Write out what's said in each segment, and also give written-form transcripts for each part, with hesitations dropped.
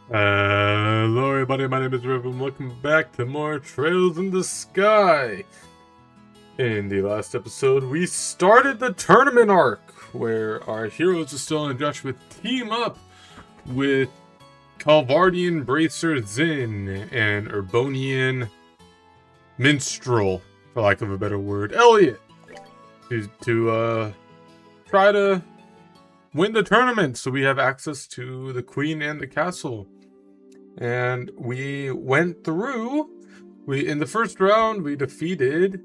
Hello everybody, my name is Riv and welcome back to more Trails in the Sky. In the last episode, we started the tournament arc, where our heroes are still in Josh with team up with Calvardian Bracer Zin and Urbonian Minstrel, for lack of a better word, Elliot, to try to win the tournament so we have access to the queen and the castle. And we went through, in the first round, we defeated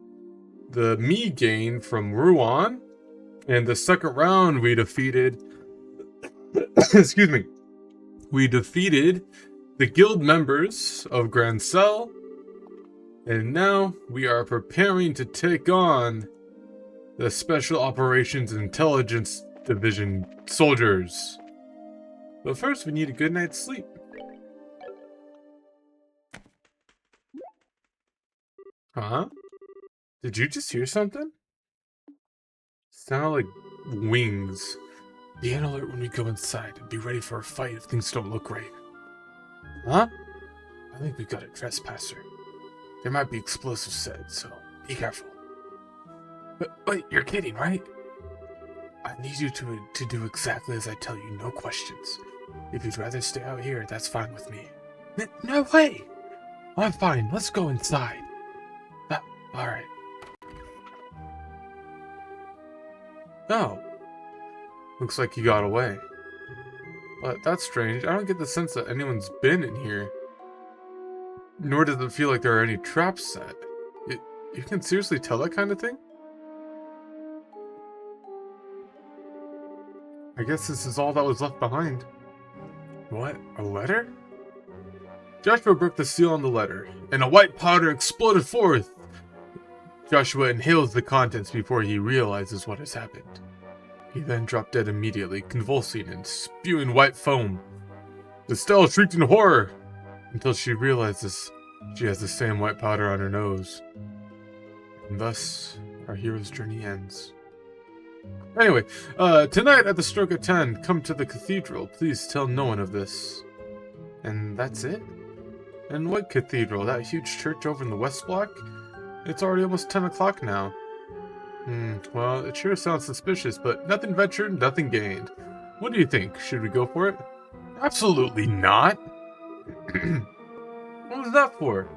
the Me Gain from Ruan. In the second round, we defeated, excuse me, we defeated the guild members of Grancel. And now we are preparing to take on the Special Operations Intelligence Division soldiers. But first, we need a good night's sleep. Huh? Did you just hear something? Sounded like wings. Be on alert when we go inside and be ready for a fight if things don't look right. Huh? I think we got a trespasser. There might be explosives said, so be careful. But wait, you're kidding, right? I need you to do exactly as I tell you, no questions. If you'd rather stay out here, that's fine with me. No way! I'm fine, let's go inside. Alright. Oh. Looks like he got away. But that's strange. I don't get the sense that anyone's been in here. Nor does it feel like there are any traps set. You can seriously tell that kind of thing? I guess this is all that was left behind. What? A letter? Joshua broke the seal on the letter, and a white powder exploded forth. Joshua inhales the contents before he realizes what has happened. He then dropped dead immediately, convulsing and spewing white foam. Estelle shrieked in horror until she realizes she has the same white powder on her nose. And thus, our hero's journey ends. Anyway, tonight at the stroke of 10, come to the cathedral. Please tell no one of this. And that's it? And what cathedral? That huge church over in the West Block? It's already almost 10 o'clock now. Well, it sure sounds suspicious, but nothing ventured, nothing gained. What do you think? Should we go for it? Absolutely not! What was that for?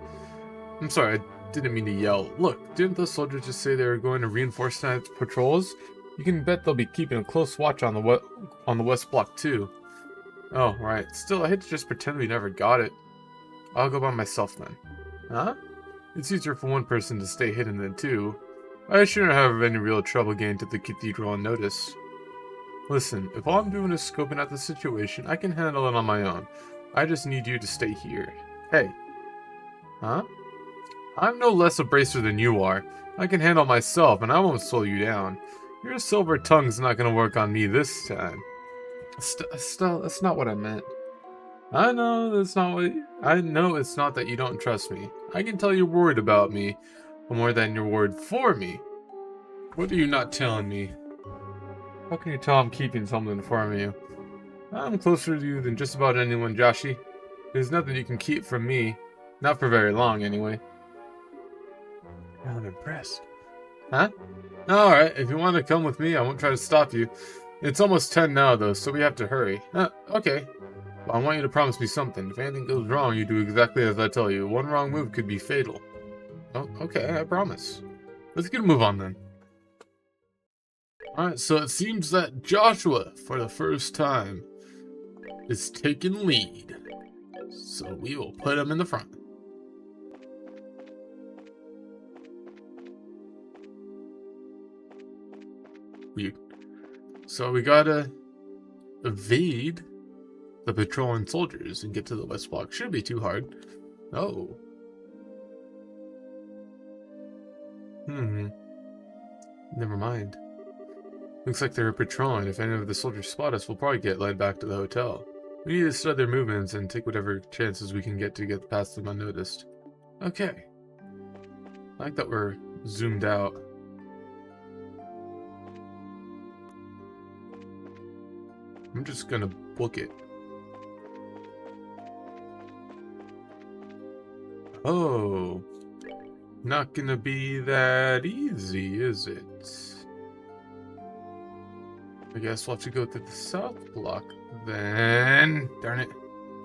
I'm sorry, I didn't mean to yell. Look, didn't those soldiers just say they were going to reinforce tonight's patrols? You can bet they'll be keeping a close watch on the West Block too. Oh, right. Still, I hate to just pretend we never got it. I'll go by myself then. Huh? It's easier for one person to stay hidden than two. I shouldn't have any real trouble getting to the cathedral unnoticed. Listen, if all I'm doing is scoping out the situation, I can handle it on my own. I just need you to stay here. Hey. Huh? I'm no less a bracer than you are. I can handle myself, and I won't slow you down. Your silver tongue's not gonna work on me this time. Estelle, that's not what I meant. I know it's not that you don't trust me. I can tell you're worried about me, more than you're worried for me. What are you not telling me? How can you tell I'm keeping something from you? I'm closer to you than just about anyone, Joshi. There's nothing you can keep from me. Not for very long, anyway. I'm impressed. Huh? Alright, if you want to come with me, I won't try to stop you. It's almost 10 now, though, so we have to hurry. Okay. I want you to promise me something. If anything goes wrong, you do exactly as I tell you. One wrong move could be fatal. Oh, okay, I promise. Let's get a move on then. Alright, so it seems that Joshua, for the first time, is taking lead. So we will put him in the front. So we gotta evade the patrolling soldiers and get to the West Block. Shouldn't be too hard. Oh. Never mind. Looks like they're patrolling. If any of the soldiers spot us, we'll probably get led back to the hotel. We need to study their movements and take whatever chances we can get to get past them unnoticed. Okay. I like that we're zoomed out. I'm just gonna book it. Oh, not gonna be that easy, is it? I guess we'll have to go through the south block then. Darn it.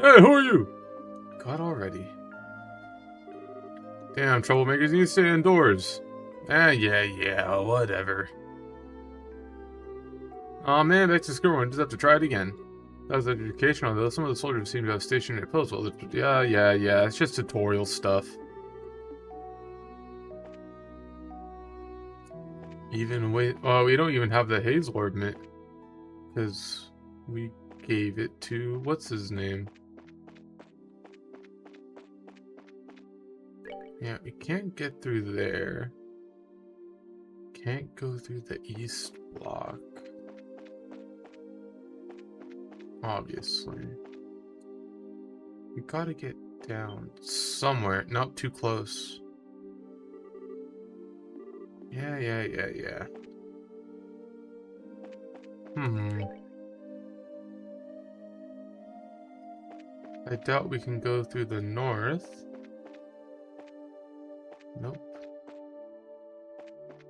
Hey, who are you? God already. Damn, troublemakers, you need to stay indoors. Yeah, whatever. Aw man, back to square one, just have to try it again. That was educational though, some of the soldiers seem to have stationary posts. Well, yeah, it's just tutorial stuff. Oh, we don't even have the Hazel Ornament. Because we gave it to, what's his name? Yeah, we can't get through there. Can't go through the east block. Obviously. We gotta get down somewhere. Nope, too close. Yeah. I doubt we can go through the north. Nope.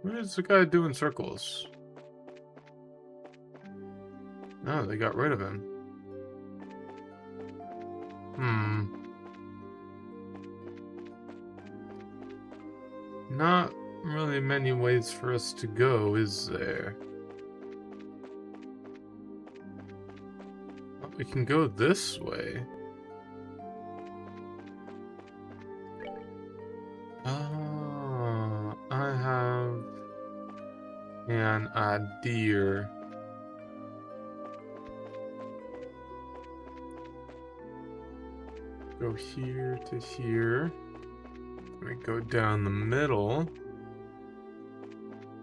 Where's the guy doing circles? Oh, they got rid of him. Not really many ways for us to go, is there? Well, we can go this way. Oh, I have an idea. Go here to here. We go down the middle.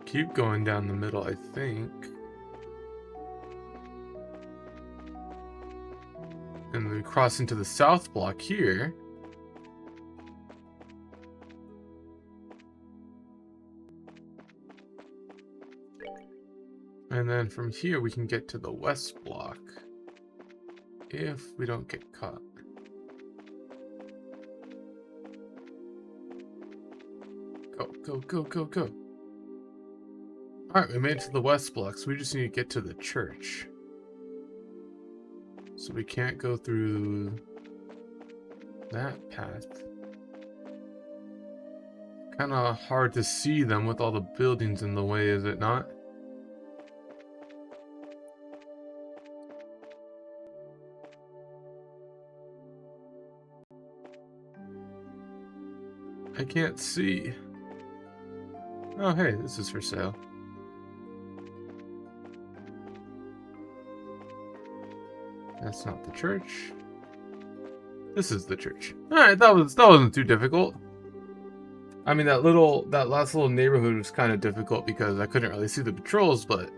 Keep going down the middle, I think. And we cross into the south block here. And then from here we can get to the west block. If we don't get caught. Go. Alright, we made it to the west block, so we just need to get to the church. So we can't go through that path. Kinda hard to see them with all the buildings in the way, is it not? I can't see. Oh, hey, this is for sale. That's not the church. This is the church. Alright, that wasn't too difficult. I mean, that last little neighborhood was kind of difficult because I couldn't really see the patrols, but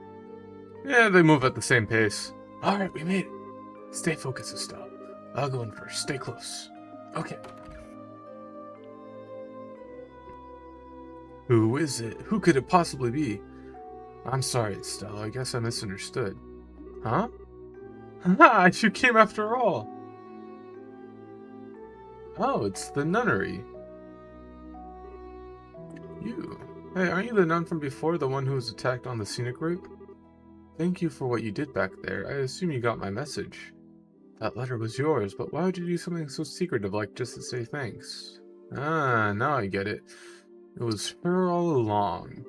yeah, they move at the same pace. Alright, we made it. Stay focused, Estelle. I'll go in first. Stay close. Okay. Who is it? Who could it possibly be? I'm sorry, Estelle. I guess I misunderstood. Huh? Haha, you came after all. Oh, it's the nunnery. You. Hey, aren't you the nun from before, the one who was attacked on the scenic route? Thank you for what you did back there. I assume you got my message. That letter was yours, but why would you do something so secretive like just to say thanks? Ah, now I get it. It was her all along.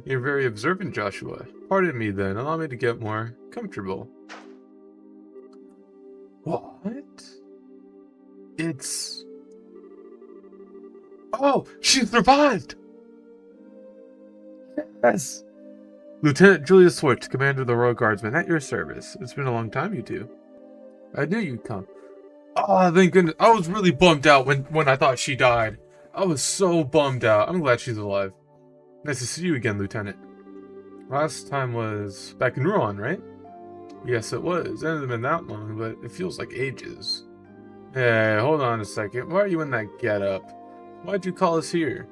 You're very observant, Joshua. Pardon me then, allow me to get more comfortable. What? It's... Oh, she survived! Yes! Lieutenant Julius Swartz, Commander of the Royal Guardsmen, at your service. It's been a long time, you two. I knew you'd come. Oh, thank goodness. I was really bummed out when I thought she died. I was so bummed out. I'm glad she's alive. Nice to see you again, Lieutenant. Last time was back in Rouen, right? Yes, it was. It hasn't been that long, but it feels like ages. Hey, hold on a second. Why are you in that getup? Why'd you call us here?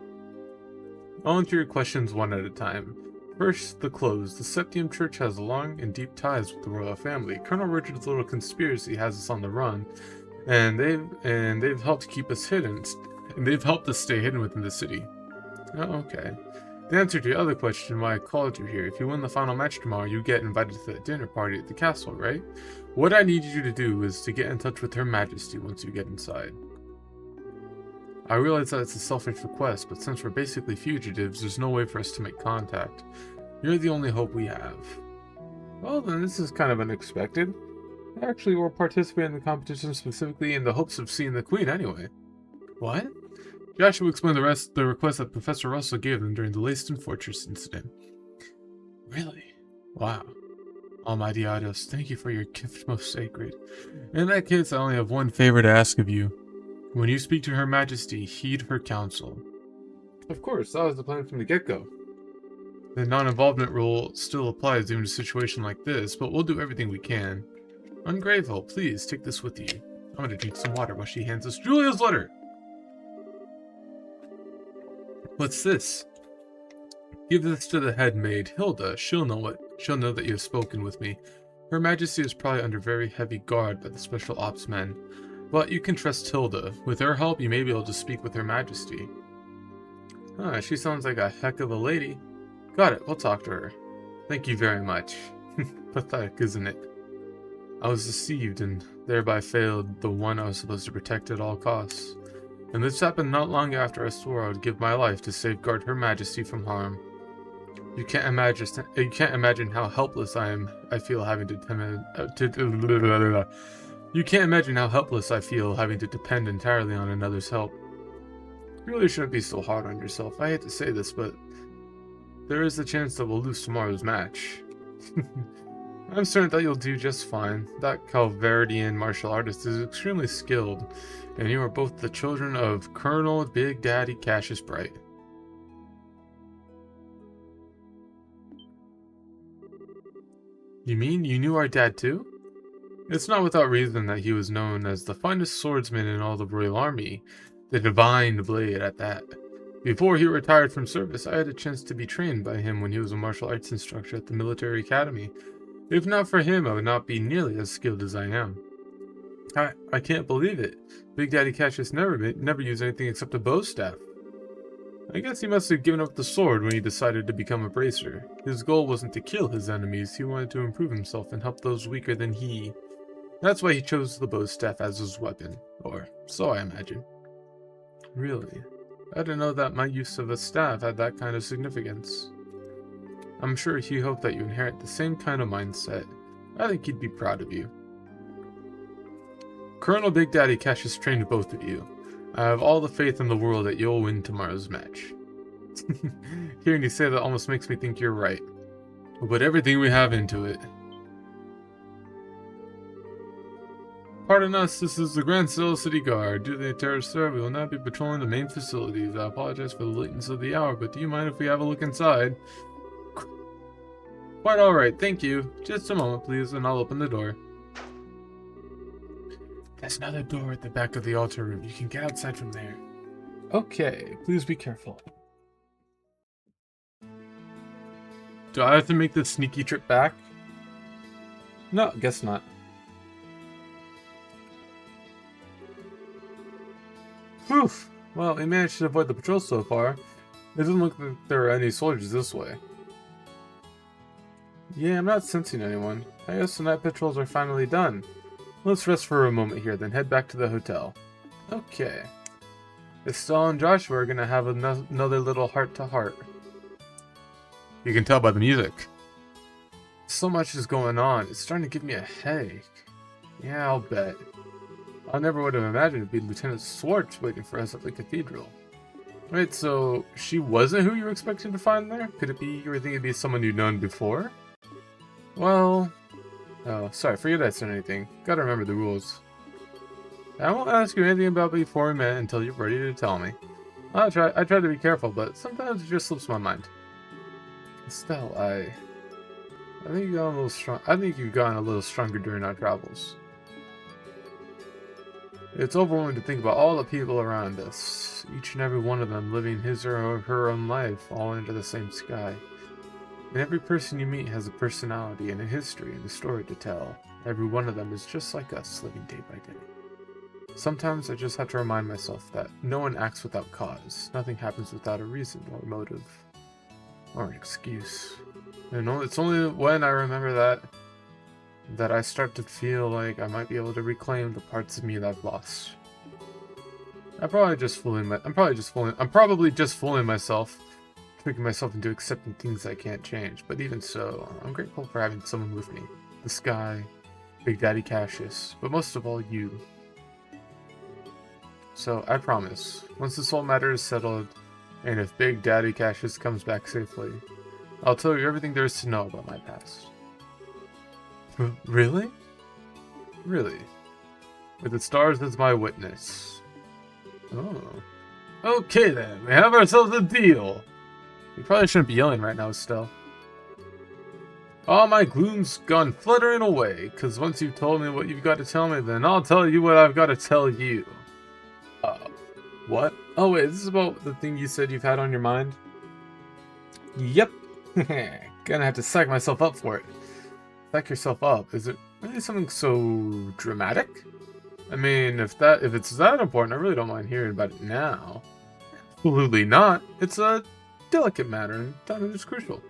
I'll answer your questions one at a time. First, the clothes. The Septium Church has long and deep ties with the royal family. Colonel Richard's little conspiracy has us on the run, and they've helped keep us hidden, and they've helped us stay hidden within the city. Oh, okay. The answer to your other question, why I called you here, if you win the final match tomorrow, you get invited to the dinner party at the castle, right? What I need you to do is to get in touch with Her Majesty once you get inside. I realize that it's a selfish request, but since we're basically fugitives, there's no way for us to make contact. You're the only hope we have. Well, then this is kind of unexpected. Actually, we're participating in the competition specifically in the hopes of seeing the Queen anyway. What? Joshua explained the request that Professor Russell gave them during the Leyston Fortress incident. Really? Wow. Almighty Eidos, thank you for your gift most sacred. In that case, I only have one favor to ask of you. When you speak to Her Majesty, heed her counsel. Of course, that was the plan from the get-go. The non-involvement rule still applies even to a situation like this, but we'll do everything we can. Ungrateful, please take this with you. I'm gonna drink some water while she hands us Julia's letter. What's this? Give this to the head maid, Hilda. She'll know that you have spoken with me. Her Majesty is probably under very heavy guard by the special ops men. But you can trust Hilda. With her help, you may be able to speak with Her Majesty. She sounds like a heck of a lady. Got it, we'll talk to her. Thank you very much. Pathetic, isn't it? I was deceived and thereby failed the one I was supposed to protect at all costs. And this happened not long after I swore I would give my life to safeguard Her Majesty from harm. You can't imagine how helpless I feel having to You can't imagine how helpless I feel having to depend entirely on another's help. You really shouldn't be so hard on yourself. I hate to say this, but there is a chance that we'll lose tomorrow's match. I'm certain that you'll do just fine. That Calvarian martial artist is extremely skilled, and you are both the children of Colonel Big Daddy Cassius Bright. You mean you knew our dad too? It's not without reason that he was known as the finest swordsman in all the Royal Army, the Divine Blade at that. Before he retired from service, I had a chance to be trained by him when he was a martial arts instructor at the military academy. If not for him, I would not be nearly as skilled as I am. I can't believe it. Big Daddy Cassius never used anything except a bow staff. I guess he must have given up the sword when he decided to become a bracer. His goal wasn't to kill his enemies, he wanted to improve himself and help those weaker than he. That's why he chose the bow staff as his weapon. Or so I imagine. Really? I didn't know that my use of a staff had that kind of significance. I'm sure he hoped that you inherit the same kind of mindset. I think he'd be proud of you. Colonel Big Daddy Cassius trained both of you. I have all the faith in the world that you'll win tomorrow's match. Hearing you say that almost makes me think you're right. We'll put everything we have into it. Pardon us, this is the Grand Cell City Guard. Due to the terrorist threat, we will not be patrolling the main facilities. I apologize for the lateness of the hour, but do you mind if we have a look inside? Quite alright, thank you. Just a moment, please, and I'll open the door. There's another door at the back of the altar room. You can get outside from there. Okay, please be careful. Do I have to make this sneaky trip back? No, guess not. Whew. Well, we managed to avoid the patrol so far. It doesn't look like there are any soldiers this way. Yeah, I'm not sensing anyone. I guess the night patrols are finally done. Let's rest for a moment here, then head back to the hotel. Okay. Estelle and Joshua are gonna have another little heart-to-heart. You can tell by the music. So much is going on. It's starting to give me a headache. Yeah, I'll bet. I never would have imagined it'd be Lieutenant Swartz waiting for us at the cathedral. Wait, so she wasn't who you were expecting to find there? Could it be you were thinking it'd be someone you'd known before? Well... Oh, sorry, forget I said anything. Gotta remember the rules. I won't ask you anything about before we met until you're ready to tell me. I try to be careful, but sometimes it just slips my mind. Estelle, I think you've gotten a little strong. I think you've gotten a little stronger during our travels. It's overwhelming to think about all the people around us, each and every one of them living his or her own life, all under the same sky. And every person you meet has a personality and a history and a story to tell. Every one of them is just like us, living day by day. Sometimes I just have to remind myself that no one acts without cause. Nothing happens without a reason or motive or an excuse. And it's only when I remember that I start to feel like I might be able to reclaim the parts of me that I've lost. I'm probably just fooling myself, tricking myself into accepting things I can't change. But even so, I'm grateful for having someone with me. The sky, Big Daddy Cassius, but most of all, you. So, I promise, once this whole matter is settled, and if Big Daddy Cassius comes back safely, I'll tell you everything there is to know about my past. Really? Really? With the stars as my witness. Oh. Okay then, we have ourselves a deal! You probably shouldn't be yelling right now, Estelle. All my gloom's gone fluttering away, cause once you've told me what you've got to tell me, then I'll tell you what I've got to tell you. What? Oh wait, this is about the thing you said you've had on your mind? Yep. Gonna have to psych myself up for it. Psych yourself up? Is it really something so dramatic? I mean, if it's that important, I really don't mind hearing about it now. Absolutely not. It's a delicate matter, and timing is crucial.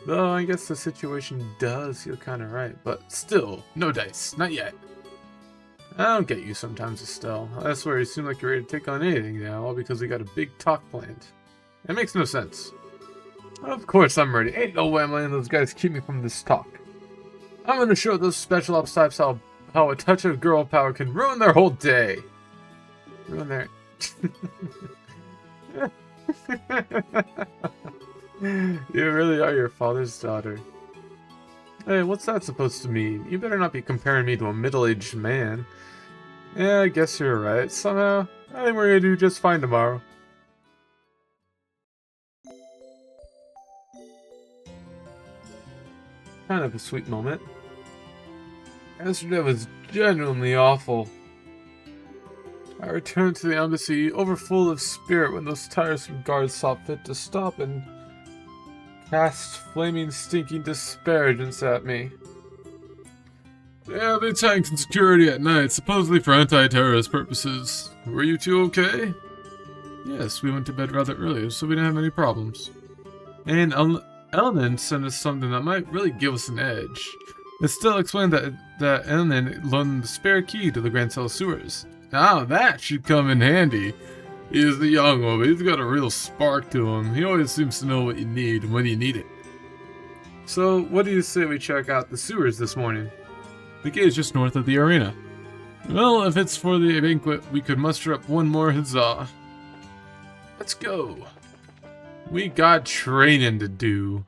Though I guess the situation does feel kind of right, but still, no dice, not yet. I don't get you sometimes, Estelle. I swear you seem like you're ready to take on anything now, all because we got a big talk planned. It makes no sense. Of course I'm ready. Ain't no way I'm letting those guys keep me from this talk. I'm gonna show those special ops types how a touch of girl power can ruin their whole day. Ruin their... You really are your father's daughter. Hey, what's that supposed to mean? You better not be comparing me to a middle-aged man. Yeah, I guess you're right. Somehow, I think we're gonna do just fine tomorrow. Kind of a sweet moment. Yesterday was genuinely awful. I returned to the embassy overfull of spirit when those tiresome guards saw fit to stop and cast flaming, stinking disparagement at me. Yeah, they tanked security at night, supposedly for anti-terrorist purposes. Were you two okay? Yes, we went to bed rather early, so we didn't have any problems. And Elnan sent us something that might really give us an edge. It still explained that Elnan loaned the spare key to the Grand Cell sewers. Now that should come in handy. He is the young one, but he's got a real spark to him. He always seems to know what you need and when you need it. So, what do you say we check out the sewers this morning? The gate is just north of the arena. Well, if it's for the banquet, we could muster up one more huzzah. Let's go. We got training to do.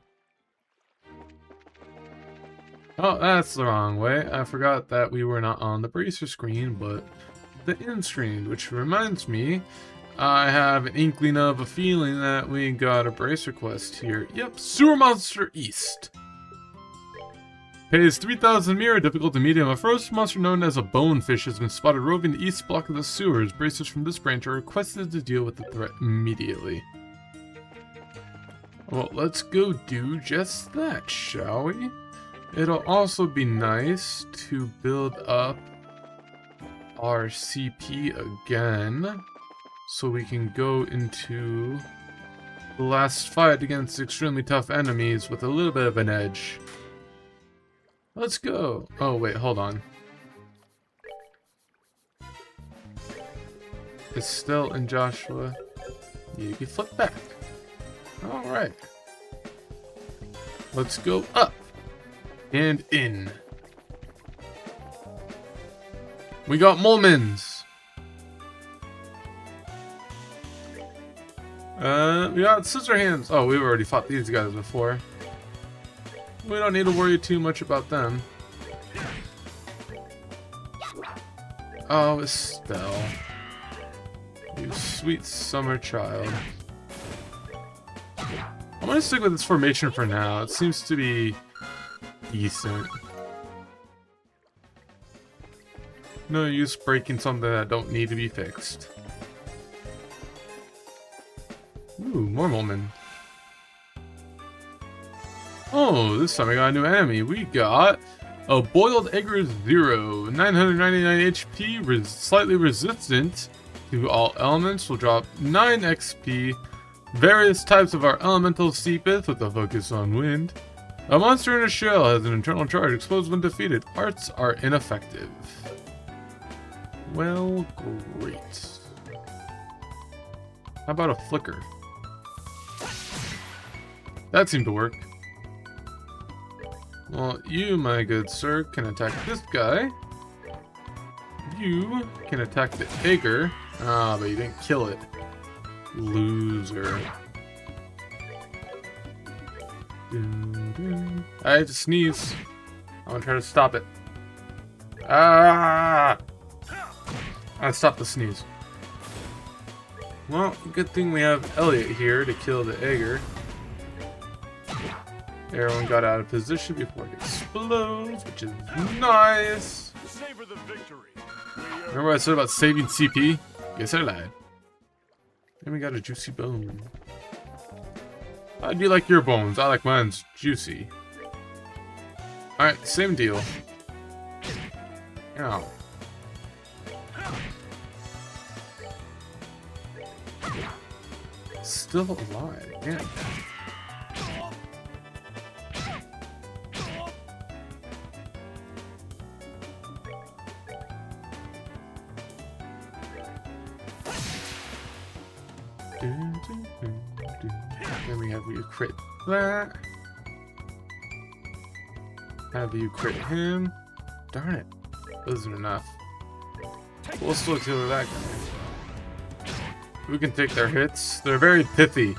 Oh, that's the wrong way. I forgot that we were not on the bracer screen, but the end screen, which reminds me, I have an inkling of a feeling that we got a bracer quest here. Yep, Sewer Monster East. Pays 3,000 mirror, difficulty medium. A first monster known as a bonefish has been spotted roving the east block of the sewers. Bracers from this branch are requested to deal with the threat immediately. Well, let's go do just that, shall we? It'll also be nice to build up our CP again, so we can go into the last fight against extremely tough enemies with a little bit of an edge. Let's go. Oh wait, hold on. Estelle and Joshua, you can flip back. Alright. Let's go up and in. We got Molmans. We got Scissor Hands. Oh, we've already fought these guys before. We don't need to worry too much about them. Oh, Estelle. You sweet summer child. I'm gonna stick with this formation for now. It seems to be decent. No use breaking something that don't need to be fixed. Ooh, more Molman. Oh, this time we got a new enemy. We got A boiled egg is 0. 999 HP, slightly resistant to all elements, will drop 9 XP. Various types of our elementals seepeth with a focus on wind. A monster in a shell has an internal charge, explodes when defeated. Arts are ineffective. Well, great. How about a flicker? That seemed to work. Well, you, my good sir, can attack this guy. You can attack the egger. Ah, but you didn't kill it. Loser. I had to sneeze. I'm gonna try to stop it. Ah! I stopped the sneeze. Well, good thing we have Elliot here to kill the egger. Everyone got out of position before it explodes, which is nice. Savor the victory. Remember what I said about saving CP? Guess I lied. And we got a juicy bone. How do you like your bones? I like mine's juicy. Alright, same deal. Ow. Still alive, yeah. Then we have you crit that. Have you crit him. Darn it. Isn't enough. We'll still kill that guy. We can take their hits. They're very pithy.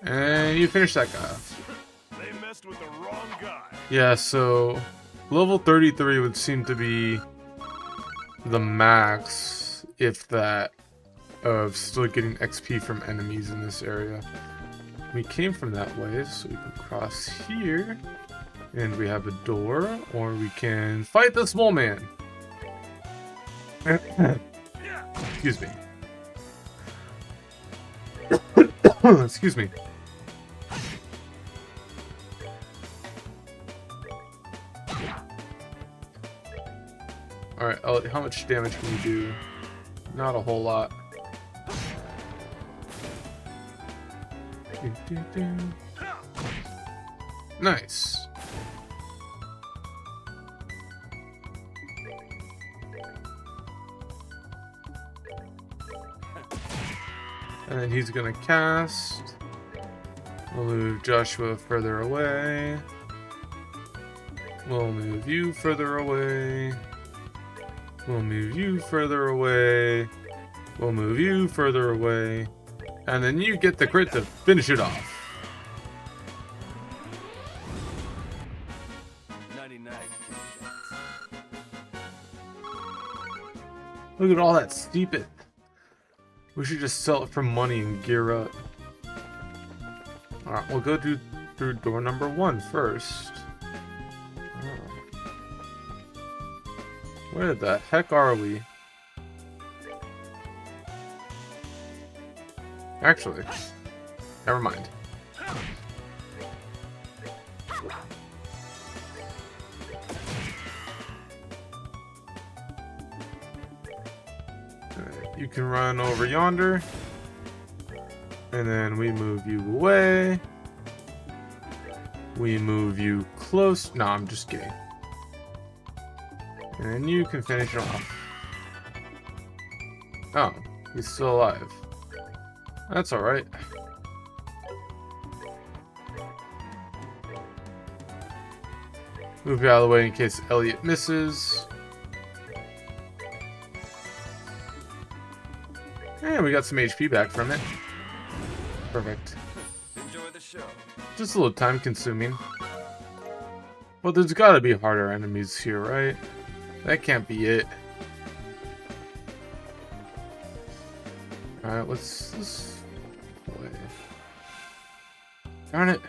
And you finish that guy off. They messed with the wrong guy. Yeah, so level 33 would seem to be the max, if that, of still getting XP from enemies in this area. We came from that way, so we can cross here. And we have a door, or we can fight this mole man. Excuse me. Excuse me. Alright, Elliot, how much damage can you do? Not a whole lot. Nice. And then he's gonna cast. We'll move Joshua further away. We'll move you further away. We'll move you further away. We'll move you further away. And then you get the crit to finish it off. 99. Look at all that steepeth. We should just sell it for money and gear up. Alright, we'll go through door number 1 first. Oh. Where the heck are we? Actually, never mind. You can run over yonder, and then we move you away. We move you close. No, I'm just kidding. And then you can finish it off. Oh, he's still alive. That's alright. Move you out of the way in case Elliot misses. And we got some HP back from it. Perfect. Enjoy the show. Just a little time consuming. But there's gotta be harder enemies here, right? That can't be it. Alright, let's this way. Darn it.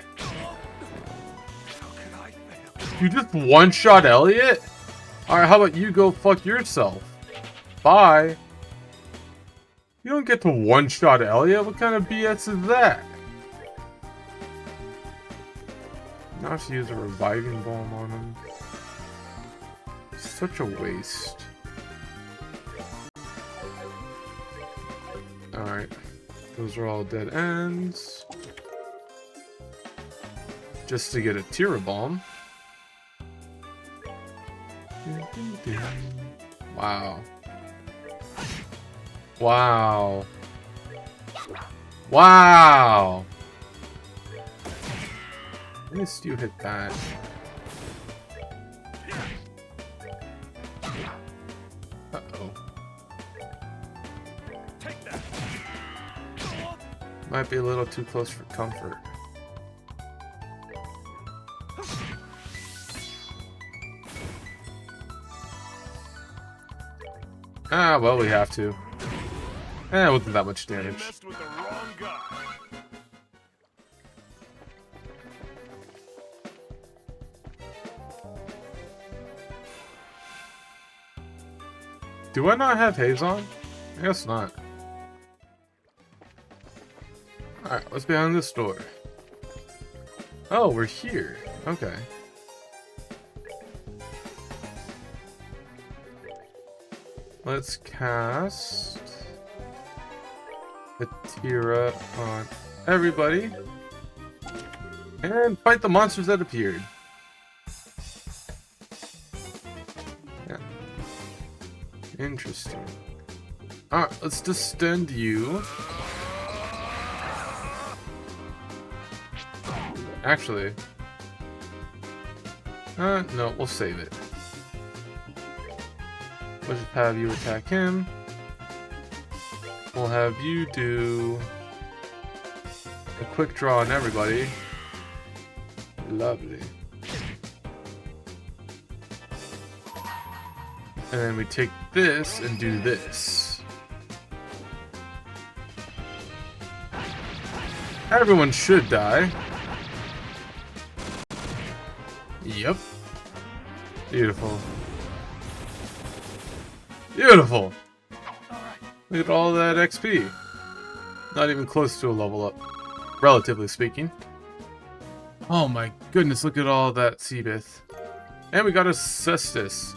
You just one-shot Elliot? Alright, how about you go fuck yourself? Bye. You don't get to one-shot Elliot? What kind of BS is that? I have to use a reviving bomb on him. Such a waste. Alright. Those are all dead ends. Just to get a Tira bomb. Wow. Wow. Wow! At least you hit that. Uh-oh. Take that. Might be a little too close for comfort. Ah, well, we have to. Eh, it wasn't that much They damage. messed with the wrong guy. Do I not have haze on? I guess not. Alright, what's behind this door? Oh, we're here. Okay. Let's cast the Tira on everybody. And fight the monsters that appeared. Yeah. Interesting. Alright, let's distend you. Actually. No, we'll save it. We'll just have you attack him. We'll have you do a quick draw on everybody. Lovely. And then we take this and do this. Everyone should die. Yep. Beautiful. Beautiful! Look at all that XP. Not even close to a level up, relatively speaking. Oh my goodness, look at all that Seabith. And we got a Cestus.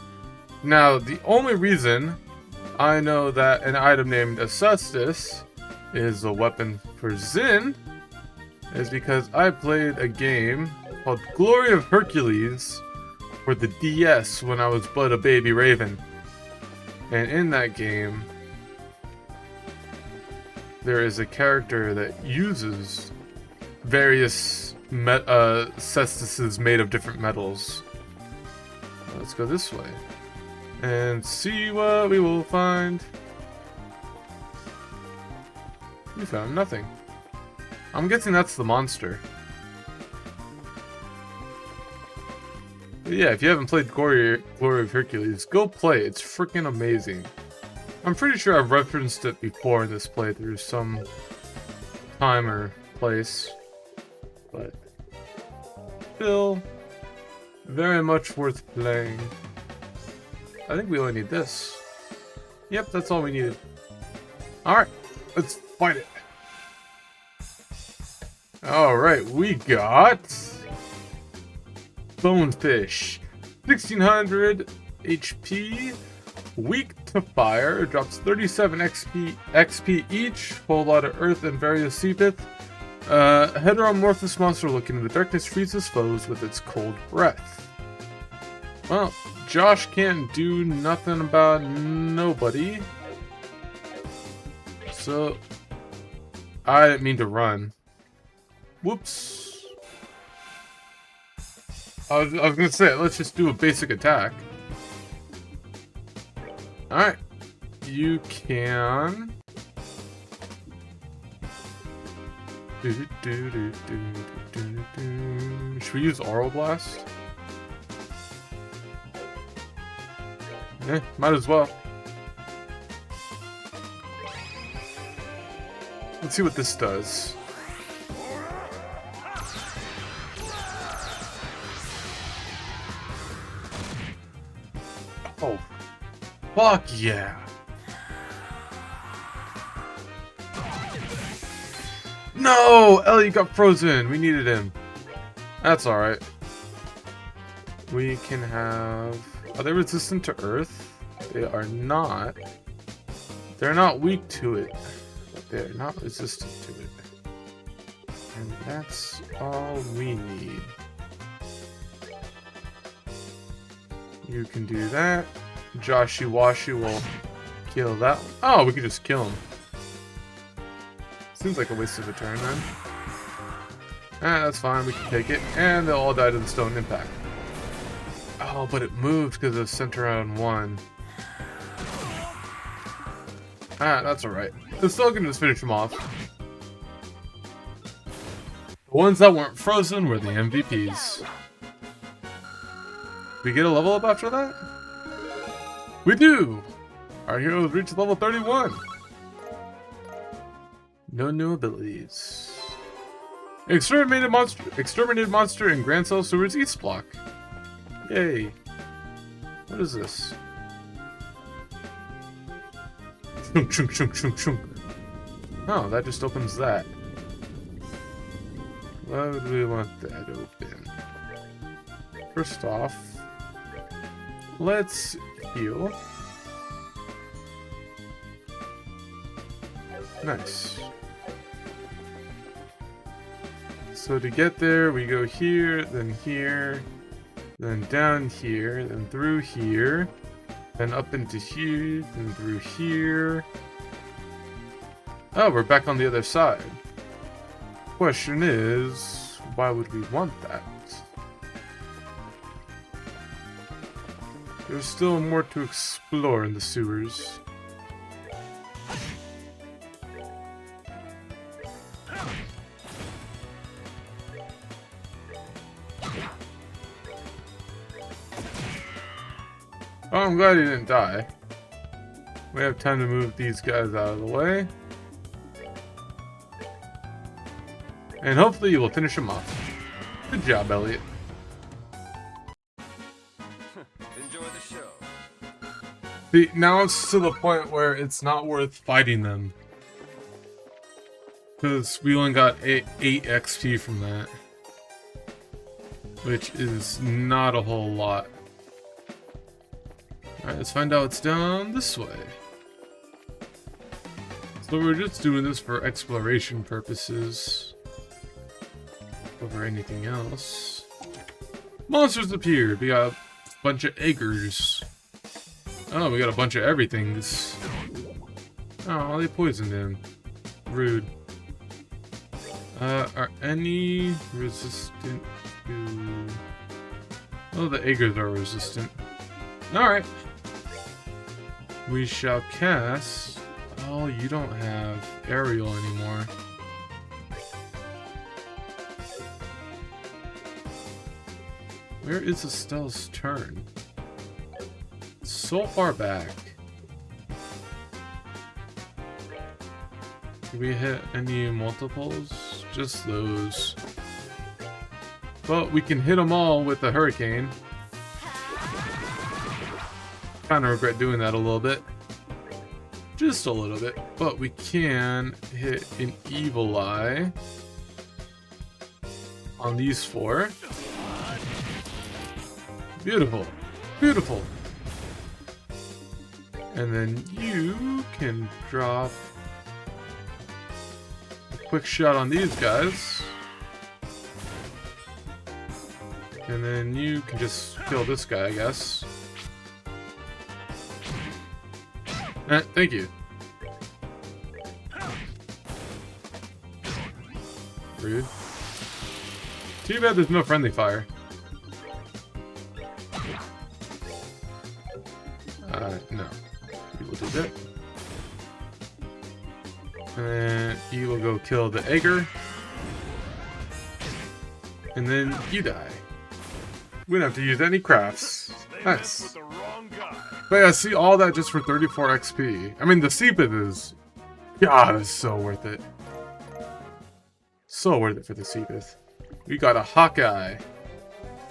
Now, the only reason I know that an item named a Cestus is a weapon for Zin is because I played a game called Glory of Hercules for the DS when I was but a baby raven. And in that game, there is a character that uses various cestises made of different metals. Let's go this way and see what we will find. We found nothing. I'm guessing that's the monster. But yeah, if you haven't played Glory of Hercules, go play. It's freaking amazing. I'm pretty sure I've referenced it before in this playthrough, some time or place. But still, very much worth playing. I think we only need this. Yep, that's all we needed. Alright, let's fight it. Alright, we got Bonefish, 1600 HP, weak to fire, drops 37 XP each, whole lot of earth and various seabith. Heteromorphous monster looking in the darkness freezes foes with its cold breath. Well, Josh can't do nothing about nobody. So, I didn't mean to run. Whoops. I was gonna say, let's just do a basic attack. Alright. You can... Should we use Aural Blast? Yeah, might as well. Let's see what this does. Oh, fuck yeah. No! Ellie got frozen. We needed him. That's alright. We can have... Are they resistant to earth? They are not. They're not weak to it, but they're not resistant to it. And that's all we need. You can do that. Joshy Washy will kill that one. Oh, we could just kill him. Seems like a waste of a turn then. Ah, that's fine, we can take it. And they'll all die to the stone impact. Oh, but it moved because of center on 1. Ah, that's alright. It's still gonna just finish them off. The ones that weren't frozen were the MVPs. We get a level up after that? We do! Our heroes reach level 31. No new abilities. Exterminated monster in Grand Cell Sewers East block. Yay. What is this? Shunk, shunk, shunk, shunk, shunk. Oh, that just opens that. Why would we want that open? First off, let's heal. Nice. So to get there, we go here, then down here, then through here, then up into here, then through here. Oh, we're back on the other side. Question is, why would we want that? There's still more to explore in the sewers. Oh, I'm glad he didn't die. We have time to move these guys out of the way. And hopefully you will finish him off. Good job, Elliot. Enjoy the show. See, now it's to the point where it's not worth fighting them. Because we only got 8 XP from that. Which is not a whole lot. Alright, let's find out what's down this way. So we're just doing this for exploration purposes. Over anything else. Monsters appeared. We got a bunch of eggers. Oh, we got a bunch of everythings. Oh, they poisoned him. Rude. Are any resistant to... Oh, the eggers are resistant. Alright. We shall cast... Oh, you don't have aerial anymore. Where is Estelle's turn? It's so far back. Did we hit any multiples? Just those. But we can hit them all with a hurricane. Kind of regret doing that a little bit. Just a little bit. But we can hit an evil eye on these 4. Beautiful. Beautiful. And then you can drop a quick shot on these guys. And then you can just kill this guy, I guess. Thank you. Rude. Too bad there's no friendly fire. No. You will do that. And then you will go kill the egger. And then you die. We don't have to use any crafts. Nice. But yeah, see, all that just for 34 XP. I mean, the Seepith is... God, it's so worth it. So worth it for the Seepith. We got a Hawkeye.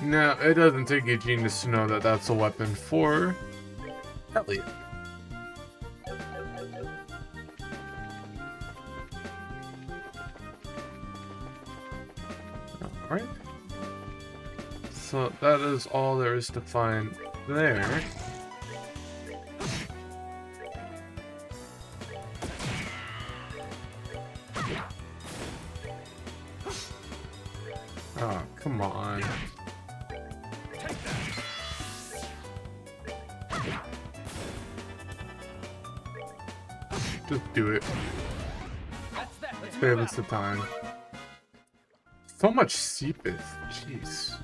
Now, it doesn't take a genius to know that that's a weapon for... Elliot. Alright. So that is all there is to find there. Oh, come on. Just do it. Save us the time. So much Seepith. Jeez.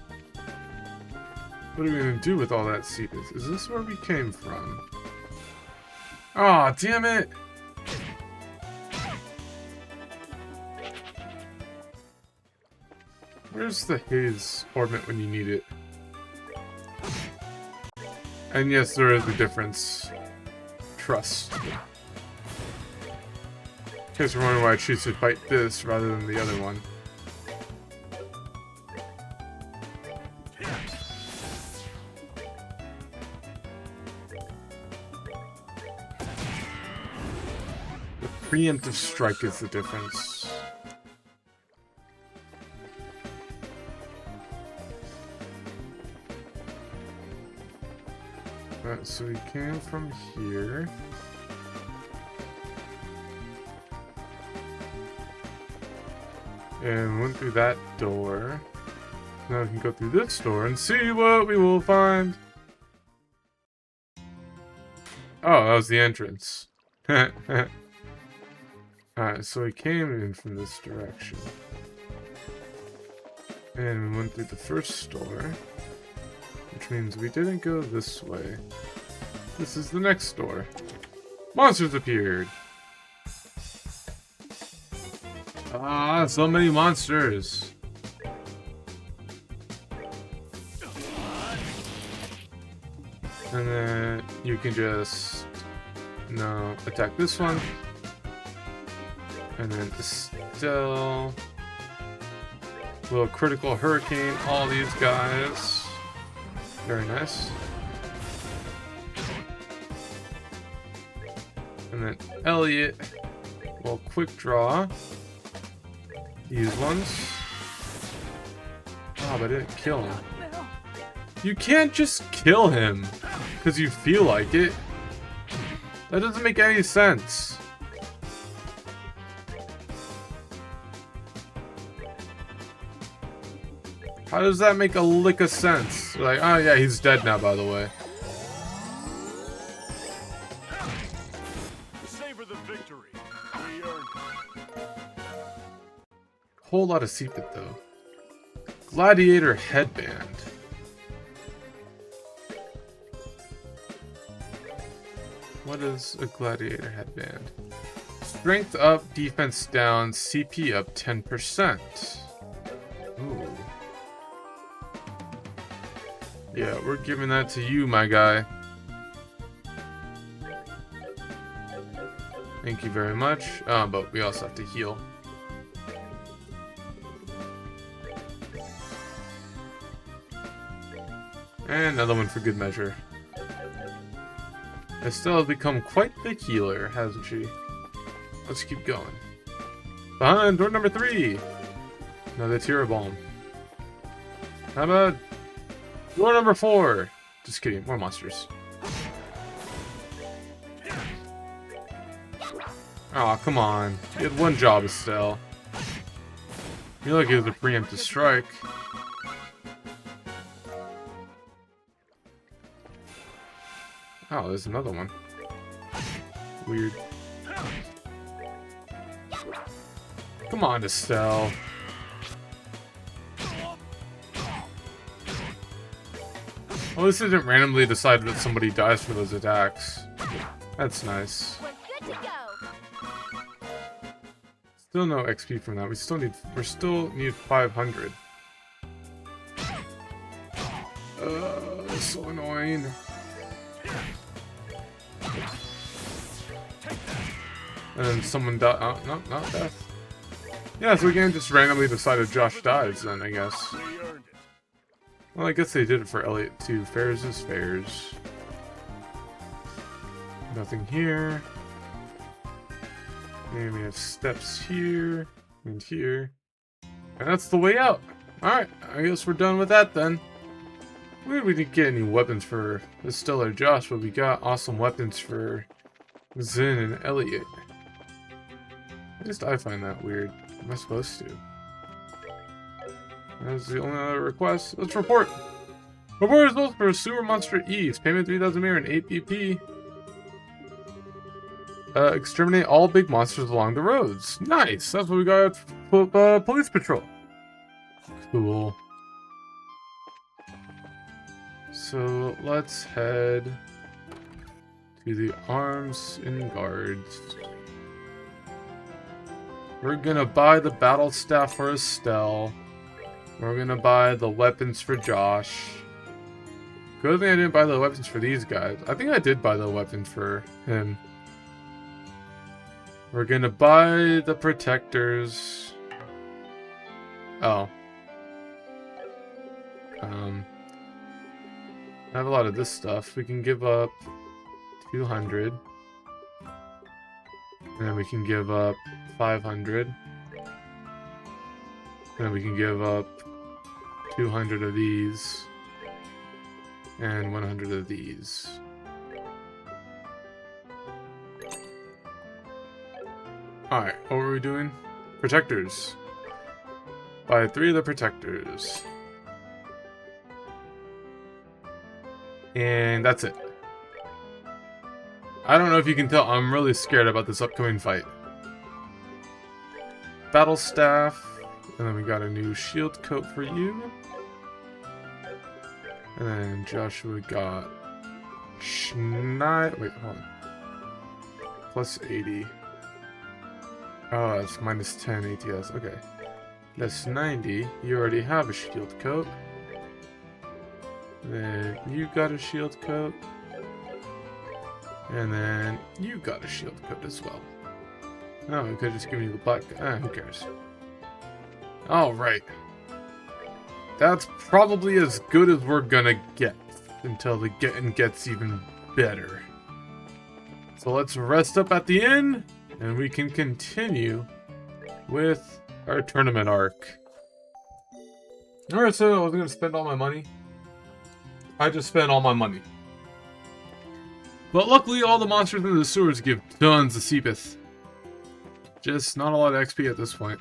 What are we gonna do with all that Seepith? Is this where we came from? Aw, oh, damn it! Where's the haze orbit when you need it? And yes, there is a difference. Trust. In case you're wondering why I choose to fight this rather than the other one. The preemptive strike is the difference. Alright, so we came from here. And went through that door. Now we can go through this door and see what we will find. Oh, that was the entrance. Alright, so we came in from this direction. And we went through the first door. Which means we didn't go this way. This is the next door. Monsters appeared! Ah, so many monsters! And then you can just... no, attack this one. And then Estelle... little critical hurricane, all these guys. Very nice. And then Elliot will quick draw these ones. Oh, but I didn't kill him. You can't just kill him because you feel like it. That doesn't make any sense. How does that make a lick of sense? Like, oh yeah, he's dead now, by the way. Savor the victory. We earned it. Whole lot of secret though. Gladiator headband. What is a gladiator headband? Strength up, defense down, CP up 10%. Ooh. Yeah, we're giving that to you, my guy. Thank you very much. But we also have to heal. And another one for good measure. Estelle has become quite the healer, hasn't she? Let's keep going. Behind door number 3. Another Tira Bomb. How about door number 4? Just kidding, more monsters. Aw, oh, come on. You had one job, Estelle. You're lucky it was a preemptive strike. Oh, there's another one. Weird. Come on, Estelle. Well, this isn't randomly decided that somebody dies for those attacks. That's nice. We're good to go. Still no XP from that. We still need 500. That's so annoying. And then someone died. Oh, no, not death. Yeah, so we can just randomly decided Josh dies then, I guess. We earned it. Well, I guess they did it for Elliot too. Fairs is fairs. Nothing here. And we have steps here and here. And that's the way out. Alright, I guess we're done with that then. We didn't get any weapons for the Stellar Josh, but we got awesome weapons for Zin and Elliot. At least I find that weird. Am I supposed to? That's the only other request. Let's report! Report results for Sewer Monster East. Payment 3,000 mirror and 8 BP. Exterminate all big monsters along the roads. Nice! That's what we got for police patrol. Cool. So let's head to the arms and guards. We're gonna buy the battle staff for Estelle. We're gonna buy the weapons for Josh. Good thing I didn't buy the weapons for these guys. I think I did buy the weapons for him. We're gonna buy the protectors. Oh. I have a lot of this stuff. We can give up 200. And then we can give up 500. And then we can give up 200 of these. And 100 of these. Alright, what were we doing? Protectors. Buy 3 of the protectors. And that's it. I don't know if you can tell, I'm really scared about this upcoming fight. Battle staff. And then we got a new shield coat for you. And then Joshua got Schneid. Wait, hold on. Plus 80. Oh, that's minus 10 ATS. Okay. That's 90. You already have a shield coat. Then you got a shield coat. And then you got a shield coat as well. Oh, we could just give you the black. Who cares? Alright. That's probably as good as we're gonna get until the getting gets even better. So let's rest up at the inn and we can continue with our tournament arc. Alright, so I was gonna spend all my money. I just spent all my money. But luckily all the monsters in the sewers give tons of CPith. Just not a lot of XP at this point.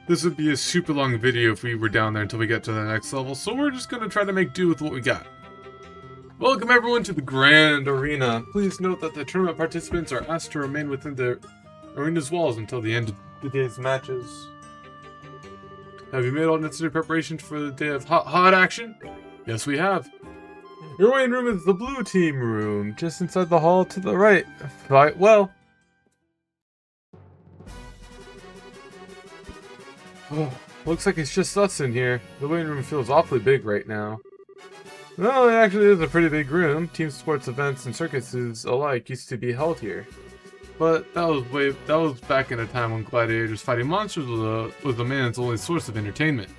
This would be a super long video if we were down there until we get to the next level, so we're just gonna try to make do with what we got. Welcome everyone to the Grand Arena. Please note that the tournament participants are asked to remain within the arena's walls until the end of the day's matches. Have you made all necessary preparations for the day of hot action? Yes, we have. Your waiting room is the blue team room, just inside the hall to the right. Fight well. Oh, looks like it's just us in here. The waiting room feels awfully big right now. Well, it actually is a pretty big room. Team sports events and circuses alike used to be held here. But that was back in a time when gladiators fighting monsters was the man's only source of entertainment.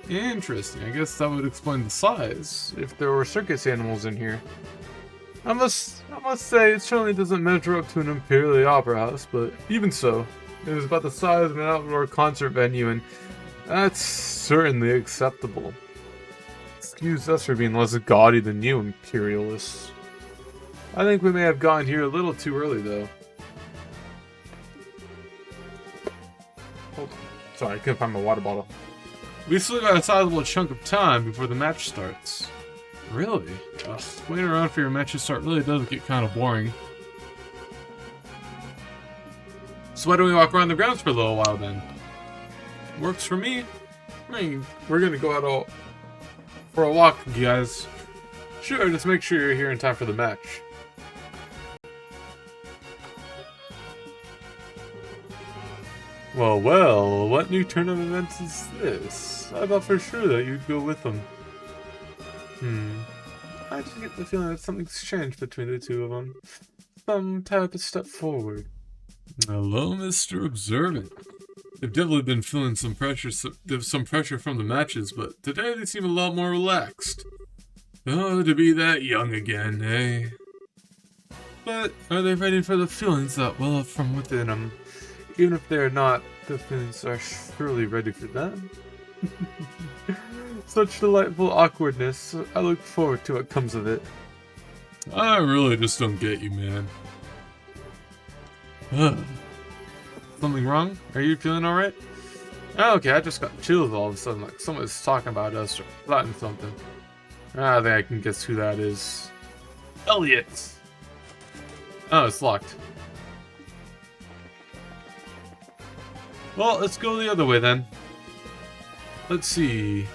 Interesting. I guess that would explain the size, if there were circus animals in here. I must say, it certainly doesn't measure up to an Imperial Opera House, but even so, it is about the size of an outdoor concert venue, and that's certainly acceptable. Excuse us for being less gaudy than you, Imperialists. I think we may have gotten here a little too early, though. Hold on. Sorry, I couldn't find my water bottle. We still got a sizable chunk of time before the match starts. Really? Waiting around for your match to start really does get kind of boring. So why don't we walk around the grounds for a little while then? Works for me. I mean, we're gonna go out for a walk, guys. Sure, just make sure you're here in time for the match. Well, what new tournament event is this? I thought for sure that you'd go with them. I just get the feeling that something's changed between the two of them. Some type of step forward. Hello, Mr. Observant. They've definitely been feeling some pressure from the matches, but today they seem a lot more relaxed. Oh, to be that young again, eh? But are they ready for the feelings that well up from within them? Even if they're not, the feelings are surely ready for them. Such delightful awkwardness. I look forward to what comes of it. I really just don't get you, man. Something wrong? Are you feeling alright? Oh, okay, I just got chills all of a sudden, like someone's talking about us or plotting something. I think I can guess who that is. Elliot! Oh, it's locked. Well, let's go the other way then. Let's see.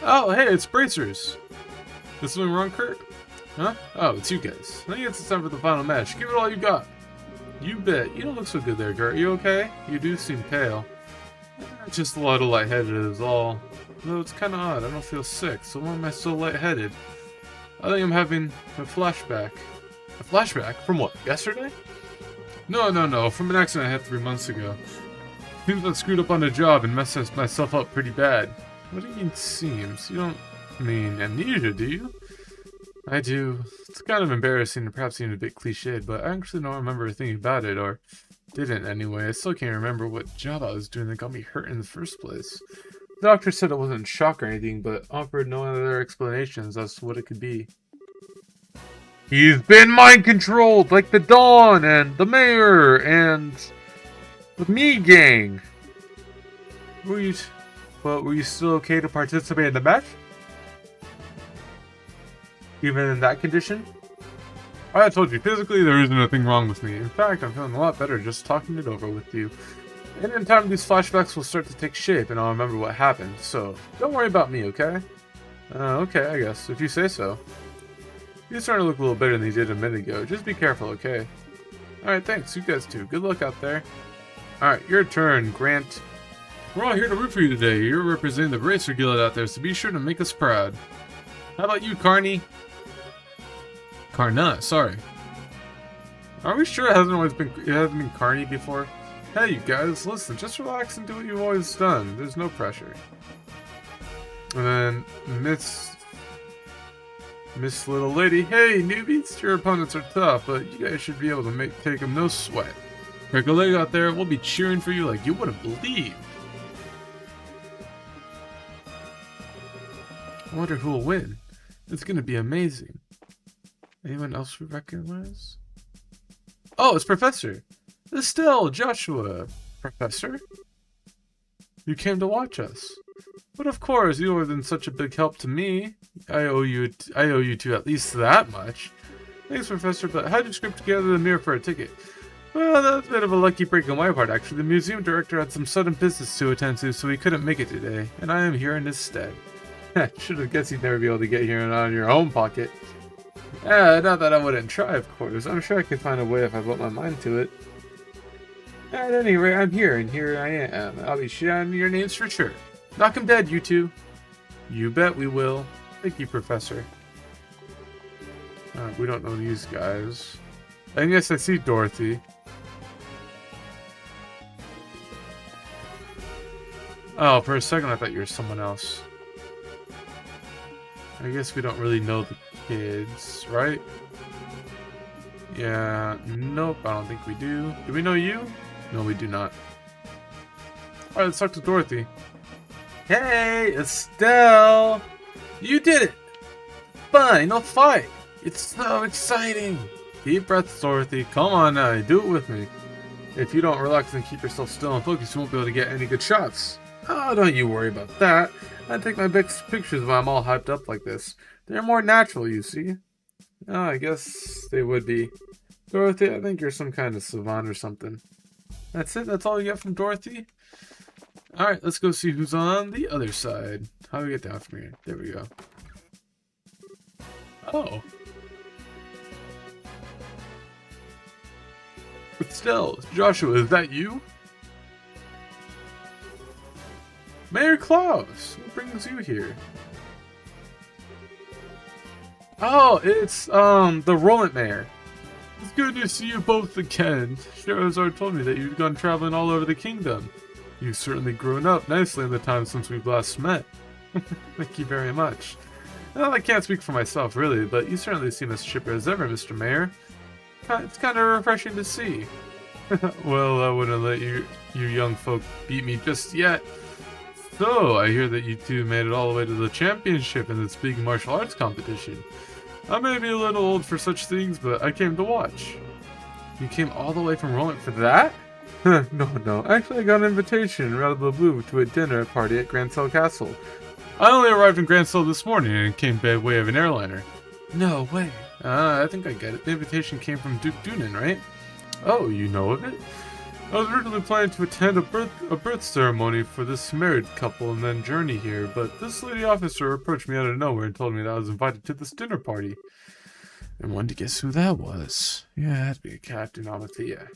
Oh, hey, it's Bracers. Is something wrong, Kurt? Huh? Oh, it's you guys. I think it's time for the final match. Give it all you got. You bet. You don't look so good there, Kurt. You okay? You do seem pale. Just a little lightheaded is all. Though it's kind of odd. I don't feel sick, so why am I so lightheaded? I think I'm having a flashback. A flashback? From what? Yesterday? No. From an accident I had 3 months ago. Seems I screwed up on the job and messed myself up pretty bad. What do you mean seems? You don't mean amnesia, do you? I do. It's kind of embarrassing and perhaps even a bit cliched, but I actually don't remember thinking about it, or didn't anyway. I still can't remember what job I was doing that got me hurt in the first place. The doctor said it wasn't shock or anything, but offered no other explanations as to what it could be. He's been mind-controlled, like the Dawn, and the Mayor, and the Me Gang. Were you still okay to participate in the match? Even in that condition? I told you, physically there isn't nothing wrong with me. In fact, I'm feeling a lot better just talking it over with you. And in time, these flashbacks will start to take shape, and I'll remember what happened. So, don't worry about me, okay? Okay, I guess, if you say so. You're starting to look a little better than you did a minute ago. Just be careful, okay? Alright, thanks. You guys too. Good luck out there. Alright, your turn, Grant. We're all here to root for you today. You're representing the Racer Guild out there, so be sure to make us proud. How about you, Carney? Carnut, sorry. Are we sure it hasn't been Carney before? Hey, you guys, listen, just relax and do what you've always done. There's no pressure. And then Miss Little Lady, hey, newbies, your opponents are tough, but you guys should be able to take them no sweat. Break a leg out there, we'll be cheering for you like you wouldn't believe. I wonder who will win. It's gonna be amazing. Anyone else we recognize? Oh, it's Professor. Estelle, Joshua. Professor? You came to watch us. But of course, you have been such a big help to me. I owe you two at least that much. Thanks, Professor, but how'd you scrape together the mirror for a ticket? Well, that was a bit of a lucky break on my part, actually. The museum director had some sudden business to attend to, so he couldn't make it today, and I am here in his stead. Should have guessed you'd never be able to get here and out of your own pocket. Not that I wouldn't try, of course. I'm sure I could find a way if I put my mind to it. At any rate, I'm here, and here I am. I'll be shouting your names for sure. Knock 'em dead, you two. You bet we will. Thank you, Professor. We don't know these guys. I guess I see Dorothy. Oh, for a second I thought you were someone else. I guess we don't really know the kids, right? Yeah, nope, I don't think we do. Do we know you? No, we do not. Alright, let's talk to Dorothy. Hey, Estelle! You did it! Final fight! It's so exciting! Deep breaths, Dorothy. Come on now, do it with me. If you don't relax and keep yourself still and focused, you won't be able to get any good shots. Oh, don't you worry about that. I take my best pictures when I'm all hyped up like this. They're more natural, you see. Oh, I guess they would be. Dorothy, I think you're some kind of savant or something. That's it? That's all you get from Dorothy? Alright, let's go see who's on the other side. How do we get down from here? There we go. Oh. Estelle, Joshua, is that you? Mayor Klaus, what brings you here? Oh, it's, the Roland Mayor. It's good to see you both again. Sherazard told me that you'd gone traveling all over the kingdom. You've certainly grown up nicely in the time since we've last met. Thank you very much. Well, I can't speak for myself, really, but you certainly seem as chipper as ever, Mr. Mayor. It's kind of refreshing to see. Well, I wouldn't let you young folk beat me just yet. So, I hear that you two made it all the way to the championship in this big martial arts competition. I may be a little old for such things, but I came to watch. You came all the way from Roland for that? No. Actually, I got an invitation out of the blue to a dinner party at Grancel Castle. I only arrived in Grancel this morning and came by way of an airliner. No way. I think I get it. The invitation came from Duke Dunan, right? Oh, you know of it? I was originally planning to attend a birth ceremony for this married couple and then journey here, but this lady officer approached me out of nowhere and told me that I was invited to this dinner party. And wanted to guess who that was. Yeah, it had to be Captain Amathea.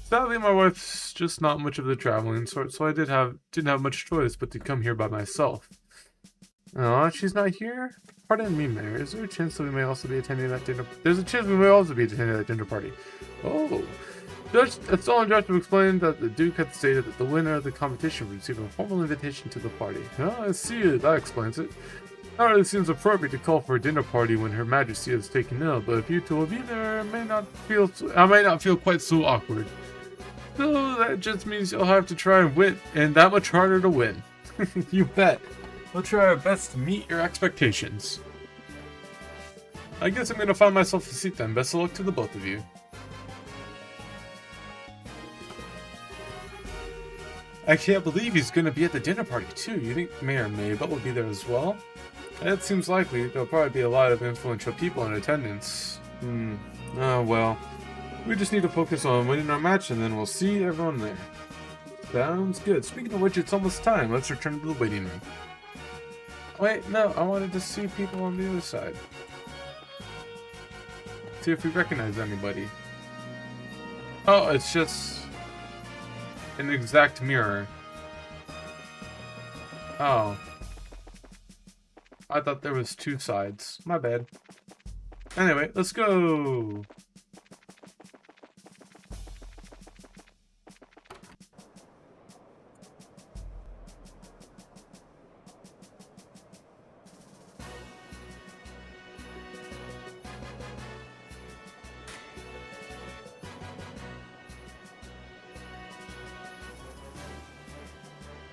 Sadly, my wife's just not much of the traveling sort, so I didn't have much choice but to come here by myself. Oh, she's not here? Pardon me, Mayor. Is there a chance that we may also be attending that dinner? There's a chance we may also be attending that dinner party. Oh. It's all Judge to explain that the Duke had stated that the winner of the competition would receive a formal invitation to the party. Oh, I see it. That explains it. Not really seems appropriate to call for a dinner party when Her Majesty is taken ill, but if you two will be there, I might not feel quite so awkward. So that just means you'll have to try and win, and that much harder to win. You bet. We'll try our best to meet your expectations. I guess I'm gonna find myself a seat then. Best of luck to the both of you. I can't believe he's gonna be at the dinner party too. You think Mayor Mabel will be there as well? That seems likely. There'll probably be a lot of influential people in attendance. Oh well. We just need to focus on winning our match and then we'll see everyone there. Sounds good. Speaking of which, it's almost time. Let's return to the waiting room. Wait, no, I wanted to see people on the other side. See if we recognize anybody. Oh, it's just an exact mirror. Oh. I thought there was two sides. My bad. Anyway, let's go.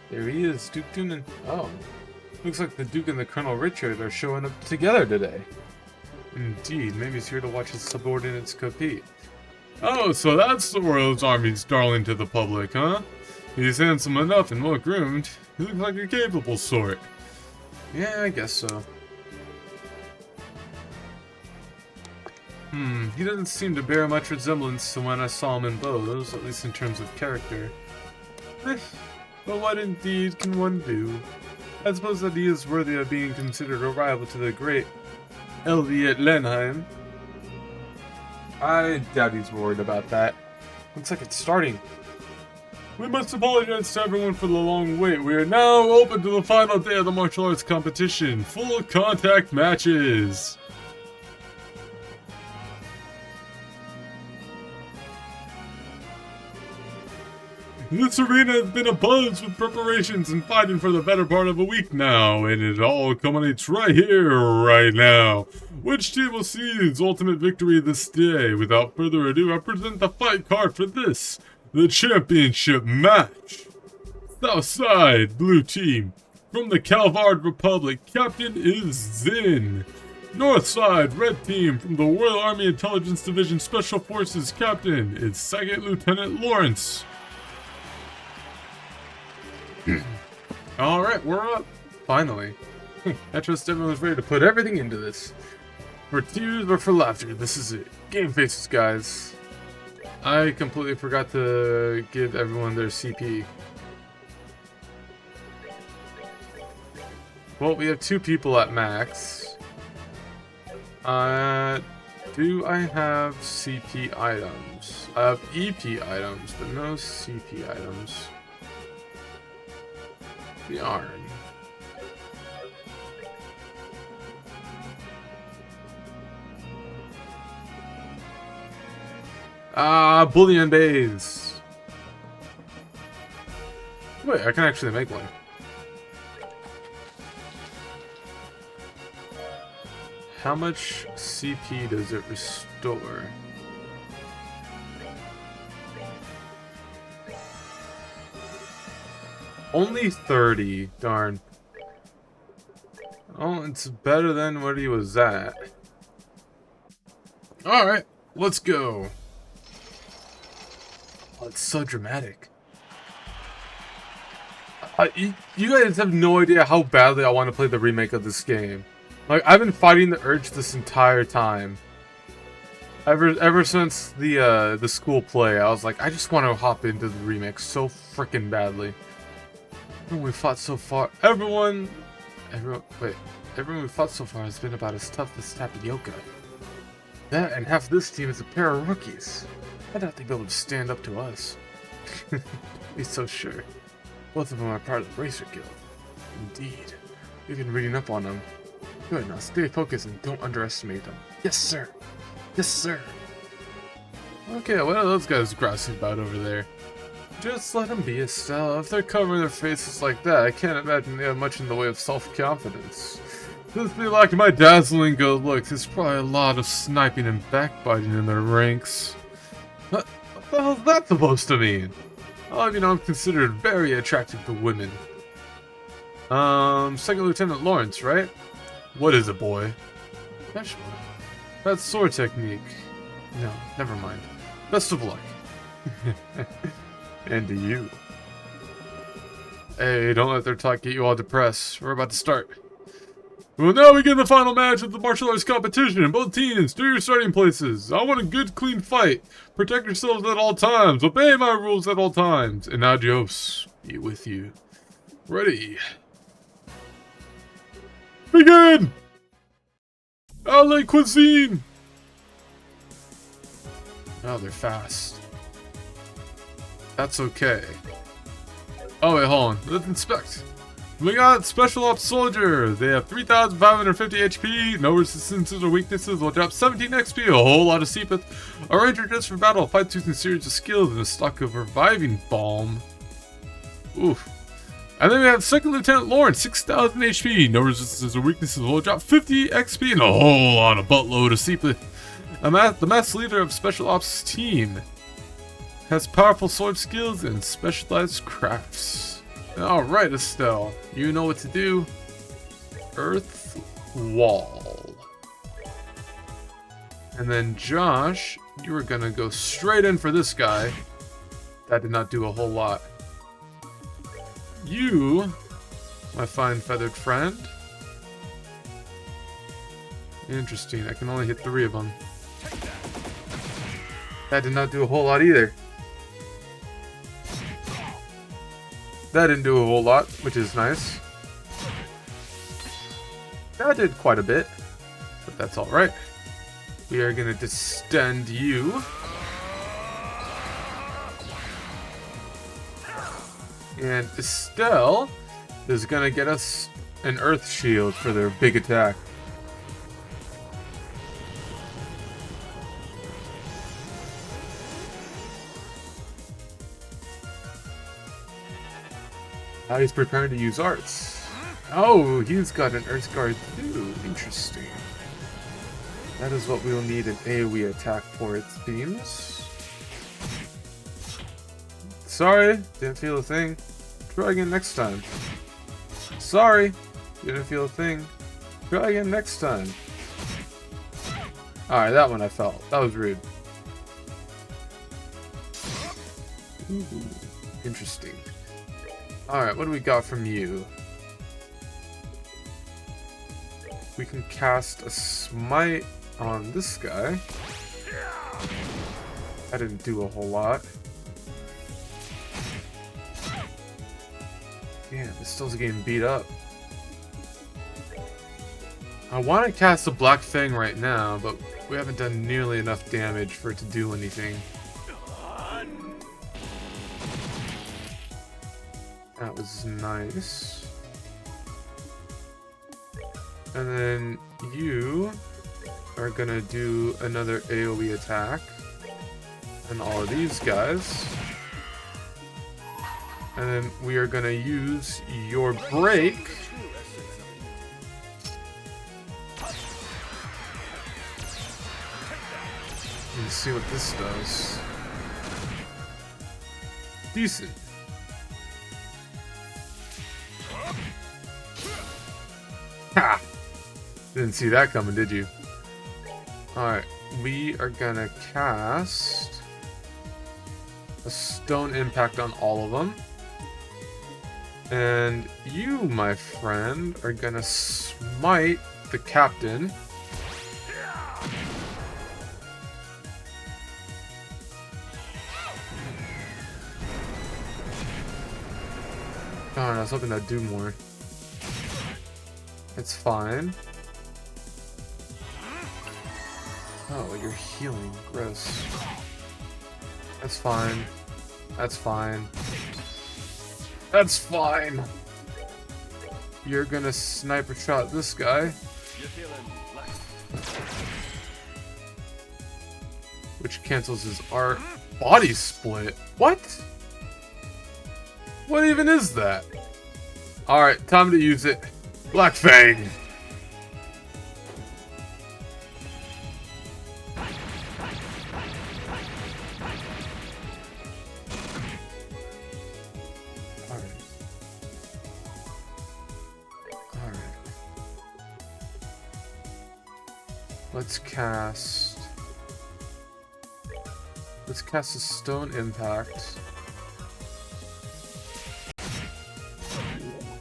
There he is, Duke Dunan. Oh. Looks like the Duke and the Colonel Richard are showing up together today. Indeed, maybe he's here to watch his subordinates compete. Oh, so that's the Royals Army's darling to the public, huh? He's handsome enough and well groomed. He looks like a capable sort. Yeah, I guess so. He doesn't seem to bear much resemblance to when I saw him in Bose, at least in terms of character. But what indeed can one do? I suppose that he is worthy of being considered a rival to the great Elliot Lenheim. I doubt he's worried about that. Looks like it's starting. We must apologize to everyone for the long wait. We are now open to the final day of the martial arts competition. Full contact matches. This arena has been abuzz with preparations and fighting for the better part of a week now, and it all culminates right here, right now. Which team will see its ultimate victory this day? Without further ado, I present the fight card for this, the championship match. Southside, blue team. From the Calvard Republic, captain is Zin. Northside, red team. From the Royal Army Intelligence Division Special Forces, captain is 2nd Lieutenant Lawrence. Alright, we're up. Finally. I trust everyone's ready to put everything into this. For tears or for laughter, this is it. Game faces, guys. I completely forgot to give everyone their CP. Well, we have 2 people at max. Do I have CP items? I have EP items, but no CP items. Yarn. Bullion bays. Wait, I can actually make one. How much CP does it restore? Only 30. Darn. Oh, it's better than what he was at. Alright, let's go. Oh, it's so dramatic. You guys have no idea how badly I want to play the remake of this game. Like, I've been fighting the urge this entire time. Ever since the school play, I was like, I just want to hop into the remake so freaking badly. Everyone we fought so far, everyone we fought so far has been about as tough as tapioca. That and half this team is a pair of rookies. I doubt they'd be able to stand up to us. He's so sure. Both of them are part of the Racer Guild. Indeed. We've been reading up on them. Good, now stay focused and don't underestimate them. Yes, sir. Yes, sir. Okay, what are those guys grousing about over there? Just let them be, Estelle. If they're covering their faces like that, I can't imagine they have much in the way of self-confidence. Since they lack my dazzling good looks, there's probably a lot of sniping and backbiting in their ranks. What the hell's that supposed to mean? I'll have you know I'm considered very attractive to women. Second Lieutenant Lawrence, right? What is it, boy? Special. That's sword technique. No, never mind. Best of luck. And to you. Hey, don't let their talk get you all depressed. We're about to start. Well, now we get the final match of the martial arts competition. Both teams, do your starting places. I want a good, clean fight. Protect yourselves at all times. Obey my rules at all times. And adios be with you. Ready. Begin! LA cuisine! Oh, they're fast. That's okay. Oh, wait, hold on. Let's inspect. We got Special Ops Soldier. They have 3,550 HP, no resistances or weaknesses, will drop 17 XP, a whole lot of CPIT, a ranger dressed for battle, fight using series of skills, and a stock of reviving balm. Oof. And then we have Second Lieutenant Lawrence, 6,000 HP, no resistances or weaknesses, will drop 50 XP, and a whole lot of buttload of CPIT. The mass leader of Special Ops team has powerful sword skills and specialized crafts. Alright, Estelle, you know what to do. Earth wall. And then Josh, you were gonna go straight in for this guy. That did not do a whole lot. You, my fine feathered friend. Interesting, I can only hit 3 of them. That did not do a whole lot either. That didn't do a whole lot, which is nice. That did quite a bit, but that's alright. We are going to distend you. And Estelle is going to get us an Earth Shield for their big attack. Now he's preparing to use arts. Oh, he's got an Earth Guard too. Interesting. That is what we'll need an AoE attack for, it seems. Sorry, didn't feel a thing. Try again next time. Sorry, didn't feel a thing. Try again next time. Alright, that one I felt. That was rude. Ooh, interesting. Alright, what do we got from you? We can cast a smite on this guy. That didn't do a whole lot. Damn, this still's getting beat up. I want to cast a Black Fang right now, but we haven't done nearly enough damage for it to do anything. That was nice. And then you are gonna do another AoE attack. And all of these guys. And then we are gonna use your break. Let's see what this does. Decent. Didn't see that coming, did you? Alright, we are gonna cast a stone impact on all of them. And you, my friend, are gonna smite the captain. Darn, I was hoping that'd do more. It's fine. Oh, you're healing. Gross. That's fine. That's fine. That's fine. You're gonna sniper shot this guy. You're feeling lucky. Which cancels his art. Body split? What? What even is that? Alright, time to use it. Black Fang! Let's cast a stone impact.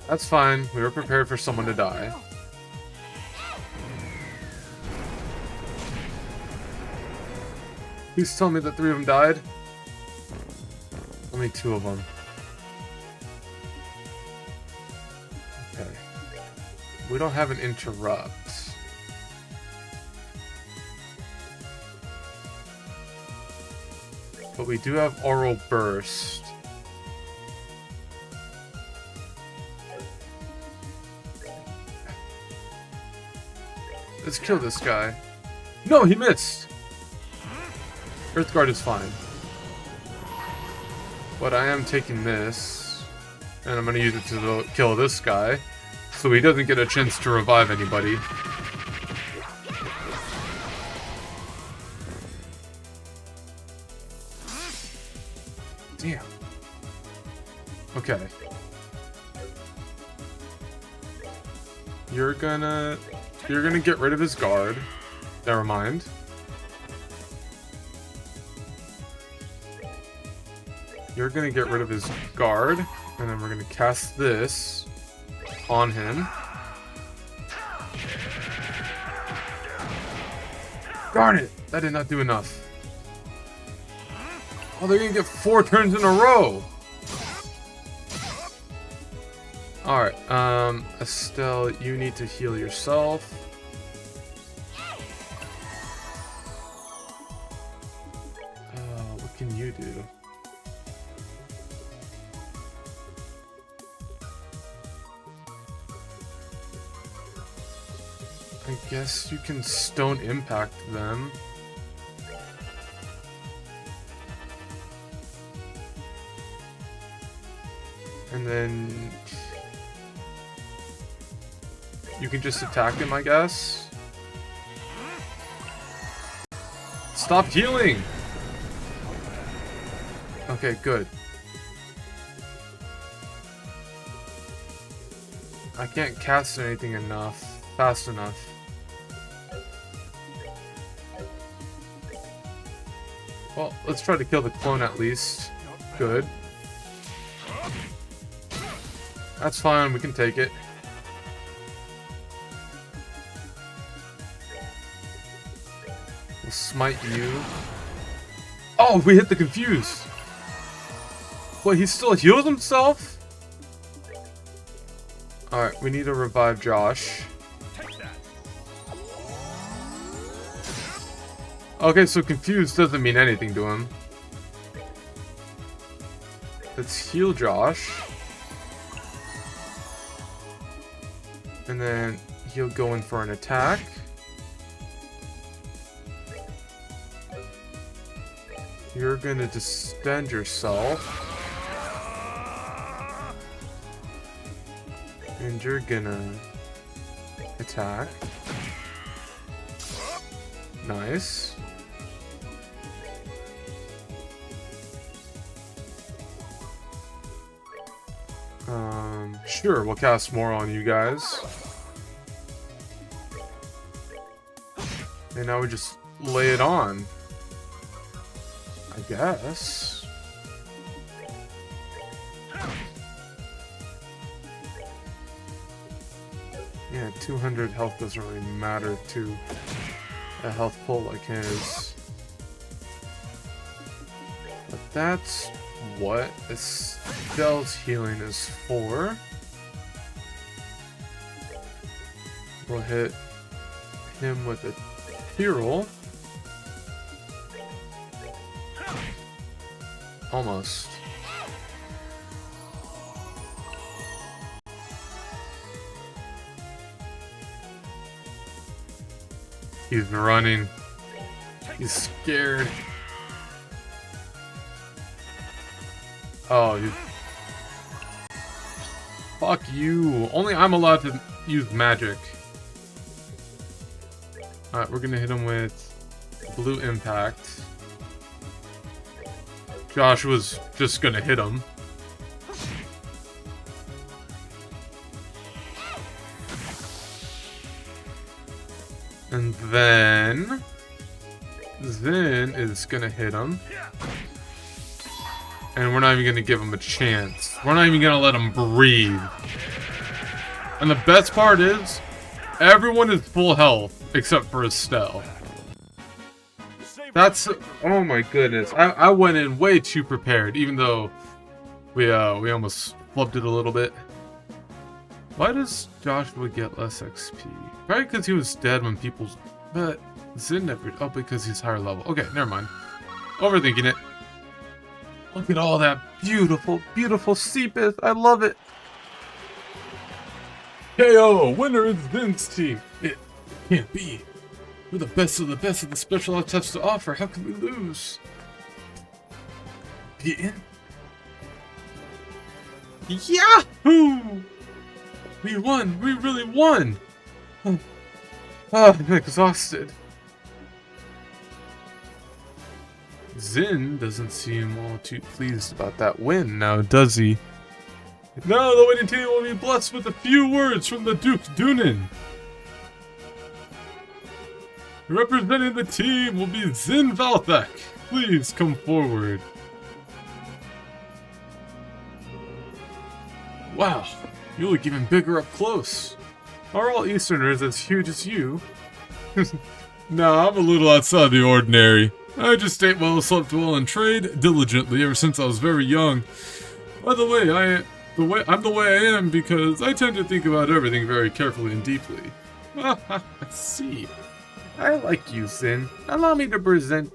That's fine. We were prepared for someone to die. Please tell me that 3 of them died. Only 2 of them. Okay. We don't have an interrupt. But we do have Oral Burst. Let's kill this guy. No, he missed! Earthguard is fine. But I am taking this, and I'm going to use it to kill this guy, so he doesn't get a chance to revive anybody. Damn. Okay. You're gonna get rid of his guard. Never mind. You're gonna get rid of his guard, and then we're gonna cast this on him. Darn it! That did not do enough. Oh, they're gonna get 4 turns in a row! Alright, Estelle, you need to heal yourself. What can you do? I guess you can stone impact them. And then you can just attack him, I guess. Stop healing! Okay, good. I can't cast anything fast enough. Well, let's try to kill the clone at least. Good. That's fine, we can take it. We'll smite you. Oh, we hit the confuse! What, he still heals himself? Alright, we need to revive Josh. Okay, so confused doesn't mean anything to him. Let's heal Josh. And then he'll go in for an attack. You're gonna distend yourself. And you're gonna attack. Nice. Sure, we'll cast more on you guys. And now we just lay it on. I guess. Yeah, 200 health doesn't really matter to a health pull like his. But that's what Estelle's healing is for. We'll hit him with a Hero. Almost. He's running. He's scared. Oh, you. Fuck you. Only I'm allowed to use magic. Alright, we're gonna hit him with blue impact. Josh was just gonna hit him. And then Zen is gonna hit him. And we're not even gonna give him a chance. We're not even gonna let him breathe. And the best part is, everyone is full health except for Estelle. That's, oh my goodness. I went in way too prepared, even though we almost flubbed it a little bit. Why does Joshua get less XP? Probably because he was dead when people, but Zen never, oh, because he's higher level. Okay, never mind. Overthinking it. Look at all that beautiful, beautiful Seepith. I love it. KO, winner is Zen's team. It can't be. We're the best of the special touch to offer. How can we lose? Beaten? Yahoo! We won! We really won! Oh, I'm exhausted. Zen doesn't seem all too pleased about that win now, does he? Now the winning team will be blessed with a few words from the Duke Dunin. Representing the team will be Zen Valthek. Please come forward. Wow, you look even bigger up close. Are all Easterners as huge as you? Nah, I'm a little outside the ordinary. I just ate well, slept well, and trade diligently ever since I was very young. By the way, I'm the way I am because I tend to think about everything very carefully and deeply. I see. I like you, Zen. Allow me to present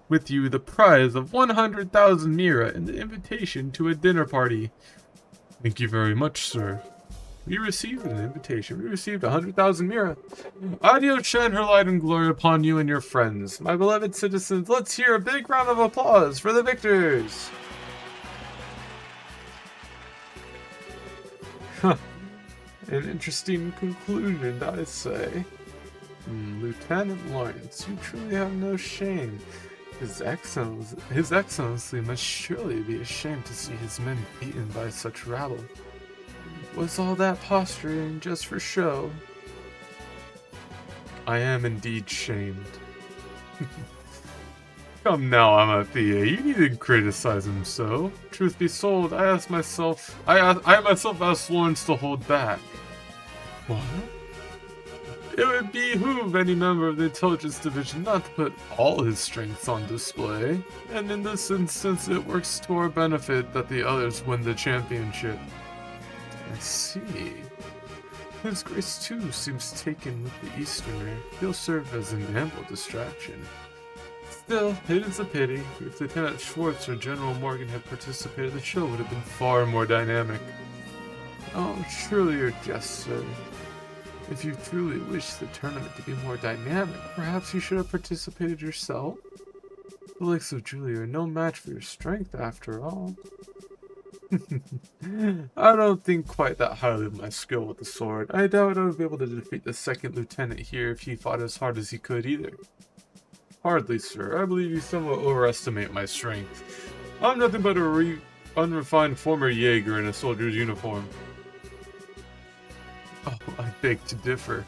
with you the prize of 100,000 Mira and the invitation to a dinner party. Thank you very much, sir. We received an invitation. We received 100,000 Mira. Adios, shine her light and glory upon you and your friends. My beloved citizens, let's hear a big round of applause for the victors. Huh. An interesting conclusion, I say. Lieutenant Lawrence, you truly have no shame. His Excellency must surely be ashamed to see his men beaten by such rabble. Was all that posturing just for show? I am indeed shamed. Come now, Amathea, you needn't criticize him so. Truth be told, I myself asked Lawrence to hold back. What? It would behoove any member of the Intelligence Division not to put all his strengths on display, and in this instance it works to our benefit that the others win the championship. I see. His Grace too seems taken with the Easterner. He'll serve as an ample distraction. Still, it is a pity. If Lieutenant Schwartz or General Morgan had participated, the show would have been far more dynamic. Oh, surely your jest, sir. If you truly wish the tournament to be more dynamic, perhaps you should have participated yourself? The likes of Julia are no match for your strength, after all. I don't think quite that highly of my skill with the sword. I doubt I would be able to defeat the second lieutenant here if he fought as hard as he could either. Hardly, sir. I believe you somewhat overestimate my strength. I'm nothing but a unrefined former Jaeger in a soldier's uniform. Oh, I beg to differ.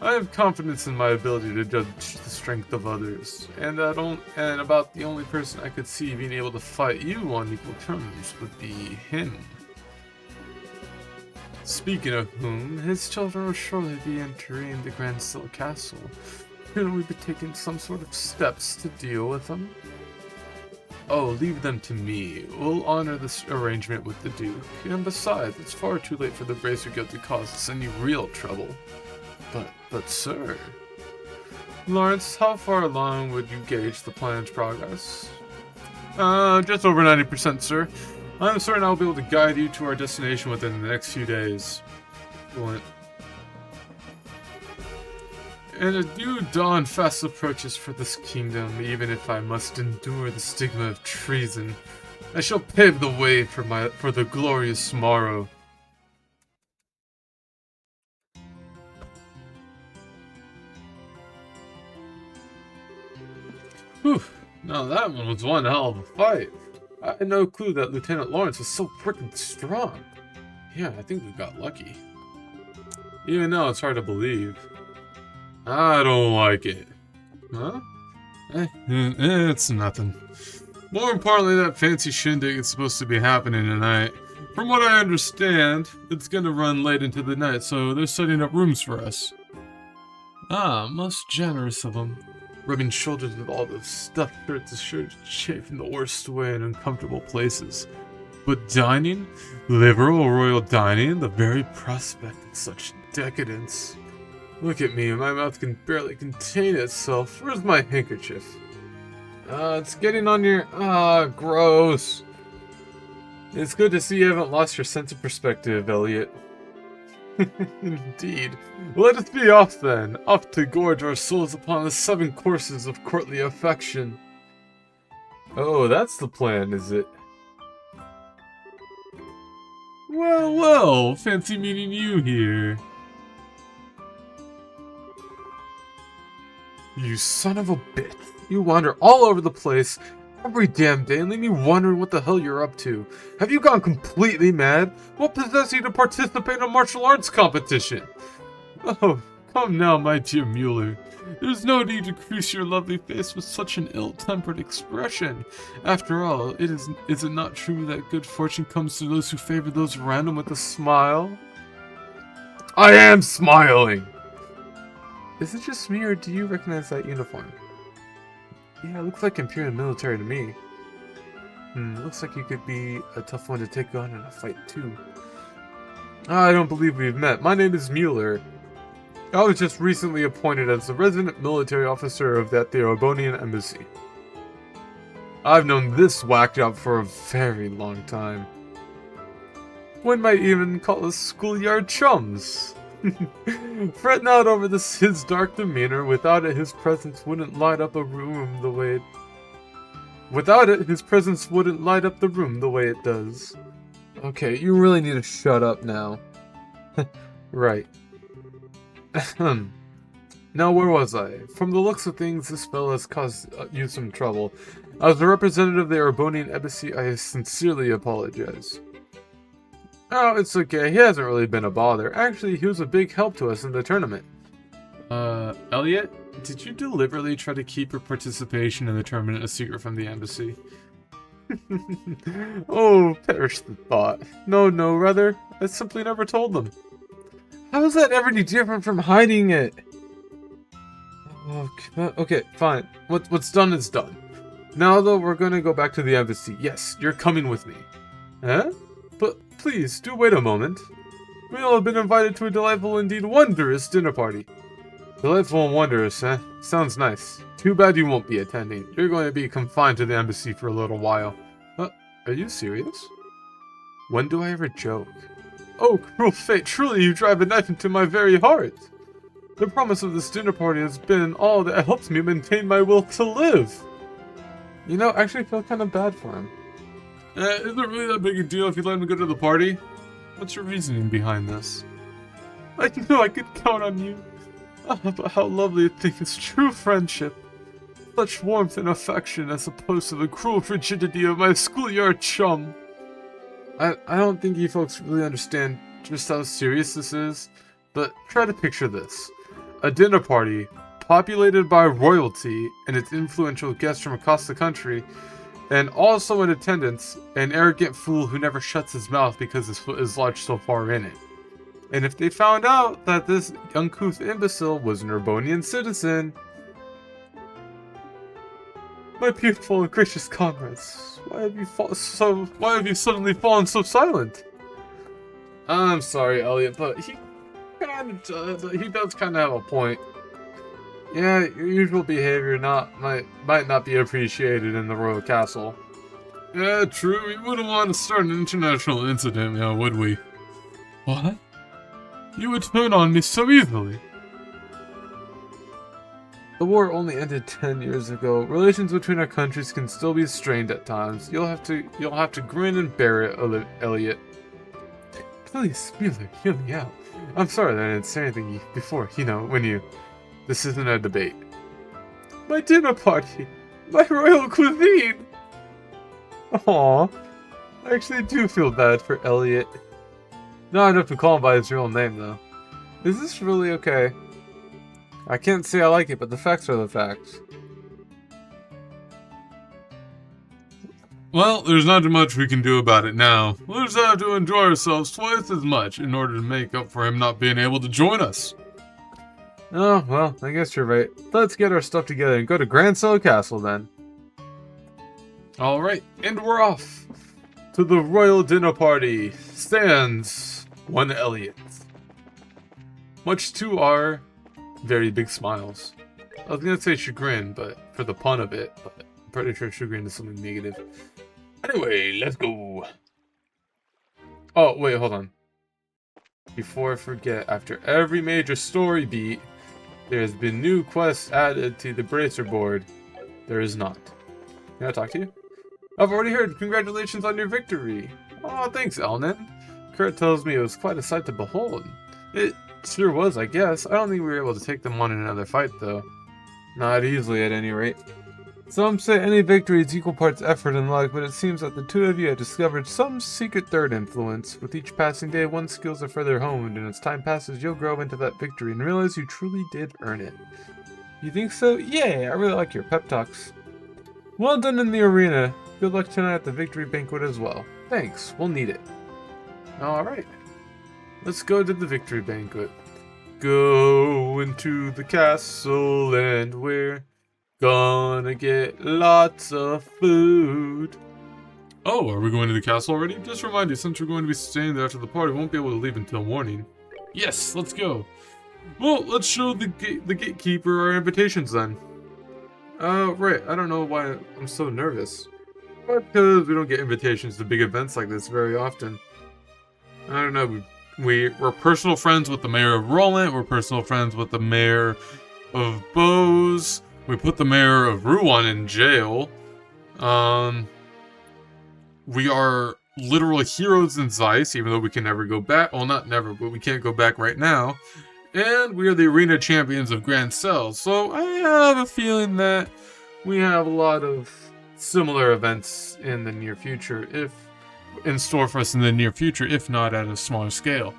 I have confidence in my ability to judge the strength of others, and about the only person I could see being able to fight you on equal terms would be him. Speaking of whom, his children will surely be entering the Grand Steel Castle. Shouldn't we be taking some sort of steps to deal with them? Oh, leave them to me. We'll honor this arrangement with the Duke. And besides, it's far too late for the Bracer Guild to cause us any real trouble. But sir... Lawrence, how far along would you gauge the plan's progress? Just over 90%, sir. I'm certain I'll be able to guide you to our destination within the next few days. Excellent. And a new dawn fast approaches for this kingdom, even if I must endure the stigma of treason. I shall pave the way for the glorious morrow. Whew, now that one was one hell of a fight. I had no clue that Lieutenant Lawrence was so freaking strong. Yeah, I think we got lucky. Even though it's hard to believe. I don't like it. Huh? It's nothing. More importantly, that fancy shindig is supposed to be happening tonight. From what I understand, it's gonna run late into the night, so they're setting up rooms for us. Ah, most generous of them. Rubbing shoulders with all those stuffed shirts is sure to chafe in the worst way in uncomfortable places. But dining? Liberal royal dining? The very prospect of such decadence. Look at me, my mouth can barely contain itself. Where's my handkerchief? It's getting on your... gross. It's good to see you haven't lost your sense of perspective, Elliot. Indeed. Let us be off then. Off to gorge our souls upon the 7 courses of courtly affection. Oh, that's the plan, is it? Well, well, fancy meeting you here. You son of a bitch. You wander all over the place every damn day and leave me wondering what the hell you're up to. Have you gone completely mad? What possessed you to participate in a martial arts competition? Oh, come now, my dear Mueller. There's no need to crease your lovely face with such an ill-tempered expression. After all, is it not true that good fortune comes to those who favor those around them with a smile? I am smiling! Is it just me, or do you recognize that uniform? Yeah, it looks like Imperial military to me. Looks like you could be a tough one to take on in a fight, too. I don't believe we've met. My name is Mueller. I was just recently appointed as the resident military officer of the Erebonian embassy. I've known this whack job for a very long time. One might even call us schoolyard chums. Fret not over his dark demeanor. Without it, his presence wouldn't light up a room the way it does. Okay, you really need to shut up now. Right. Now, where was I? From the looks of things, this fellow has caused you some trouble. As a representative of the Erebonian embassy, I sincerely apologize. Oh, it's okay. He hasn't really been a bother. Actually, he was a big help to us in the tournament. Elliot, did you deliberately try to keep your participation in the tournament a secret from the embassy? Oh, perish the thought. No, rather, I simply never told them. How is that ever any different from hiding it? Okay, fine. What's done is done. Now, though, we're gonna go back to the embassy. Yes, you're coming with me. Huh? But please, do wait a moment. We all have been invited to a delightful, indeed wondrous dinner party. Delightful and wondrous, eh? Sounds nice. Too bad you won't be attending. You're going to be confined to the embassy for a little while. Are you serious? When do I ever joke? Oh, cruel fate, truly you drive a knife into my very heart. The promise of this dinner party has been all that helps me maintain my will to live. You know, I actually feel kind of bad for him. Is it really that big a deal if you let him go to the party? What's your reasoning behind this? I knew I could count on you. Ah, but how lovely a thing is true friendship. Such warmth and affection as opposed to the cruel frigidity of my schoolyard chum. I don't think you folks really understand just how serious this is, but try to picture this. a dinner party populated by royalty and its influential guests from across the country, and also in attendance, an arrogant fool who never shuts his mouth because his foot is lodged so far in it. And if they found out that this uncouth imbecile was an Urbonian citizen... My beautiful and gracious comrades, why have you suddenly fallen so silent? I'm sorry, Elliot, but he does kind of have a point. Yeah, your usual behavior might not be appreciated in the royal castle. Yeah, true. We wouldn't want to start an international incident, now would we? What? You would turn on me so easily. The war only ended 10 years ago. Relations between our countries can still be strained at times. You'll have to grin and bear it, Elliot. Please, Mueller, hear me out. I'm sorry that I didn't say anything before, This isn't a debate. My dinner party! My royal cuisine! Aww. I actually do feel bad for Elliot. Not enough to call him by his real name, though. Is this really okay? I can't say I like it, but the facts are the facts. Well, there's not much we can do about it now. We'll just have to enjoy ourselves twice as much in order to make up for him not being able to join us. Oh, well, I guess you're right. Let's get our stuff together and go to Grand Solo Castle, then. Alright, and we're off to the royal dinner party. Stands one Elliot. Much to our very big smiles. I was gonna say chagrin, but for the pun of it, but I'm pretty sure chagrin is something negative. Anyway, let's go. Oh, wait, hold on. Before I forget, after every major story beat, there has been new quests added to the Bracer board. There is not. Can I talk to you? I've already heard. Congratulations on your victory. Oh, thanks, Elnan. Kurt tells me it was quite a sight to behold. It sure was, I guess. I don't think we were able to take them on in another fight, though. Not easily, at any rate. Some say any victory is equal parts effort and luck, but it seems that the two of you have discovered some secret third influence. With each passing day, one's skills are further honed, and as time passes, you'll grow into that victory and realize you truly did earn it. You think so? Yay! I really like your pep talks. Well done in the arena. Good luck tonight at the victory banquet as well. Thanks, we'll need it. Alright. Let's go to the victory banquet. Go into the castle and we're gonna get lots of food. Oh, are we going to the castle already? Just remind you, since we're going to be staying there after the party, we won't be able to leave until morning. Yes, let's go. Well, let's show the gatekeeper our invitations then. Right, I don't know why I'm so nervous. Because we don't get invitations to big events like this very often. I don't know, we're personal friends with the mayor of Roland, we're personal friends with the mayor of Bose, we put the mayor of Rouen in jail. We are literal heroes in Zeiss, even though we can never go back. Well, not never, but we can't go back right now. And we are the arena champions of Grand Cell, so I have a feeling that we have a lot of similar events in the near future, in store for us in the near future, if not at a smaller scale.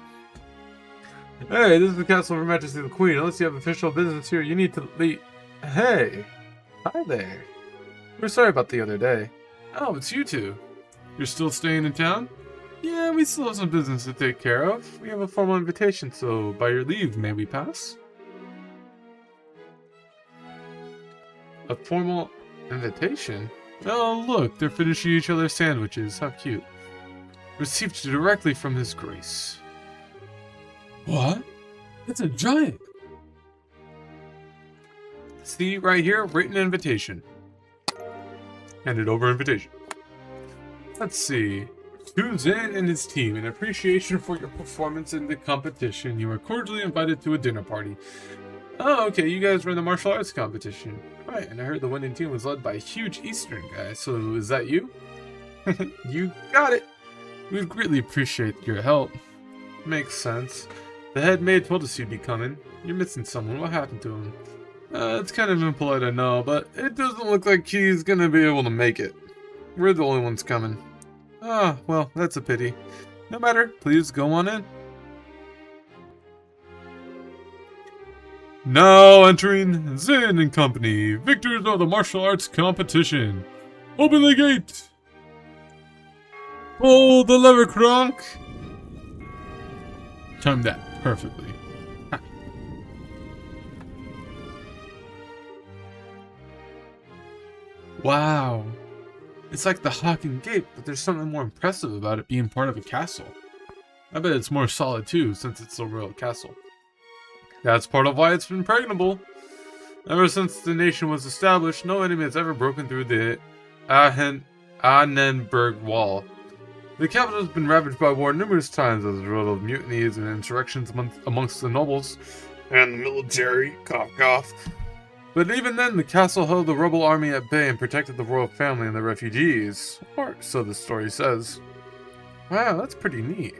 Hey, this is the castle of Her Majesty the Queen. Unless you have official business here, you need to leave. Hey, hi there. We're sorry about the other day. Oh, it's you two. You're still staying in town? Yeah, we still have some business to take care of. We have a formal invitation, so by your leave, may we pass? A formal invitation? Oh, look, they're finishing each other's sandwiches. How cute. Received directly from His Grace. What? It's a giant! See, right here, written invitation. Handed over invitation. Let's see. To Zan and his team, in appreciation for your performance in the competition, you are cordially invited to a dinner party. Oh, okay, you guys ran the martial arts competition. Right, and I heard the winning team was led by a huge Eastern guy, so is that you? You got it! We'd greatly appreciate your help. Makes sense. The head maid told us you'd be coming. You're missing someone. What happened to him? It's kind of impolite, I know, but it doesn't look like he's gonna be able to make it. We're the only ones coming. Ah, well, that's a pity. No matter, please go on in. Now entering Zin and Company, victors of the martial arts competition. Open the gate! Pull the lever, Kronk! Timed that perfectly. Ha. Wow. It's like the Hawking Gate, but there's something more impressive about it being part of a castle. I bet it's more solid too, since it's a royal castle. That's part of why it's impregnable. Ever since the nation was established, no enemy has ever broken through the Annenberg Wall. The capital has been ravaged by war numerous times as a result of mutinies and insurrections amongst the nobles and the military. Cough, cough. But even then, the castle held the rebel army at bay and protected the royal family and the refugees. Or so the story says. Wow, that's pretty neat.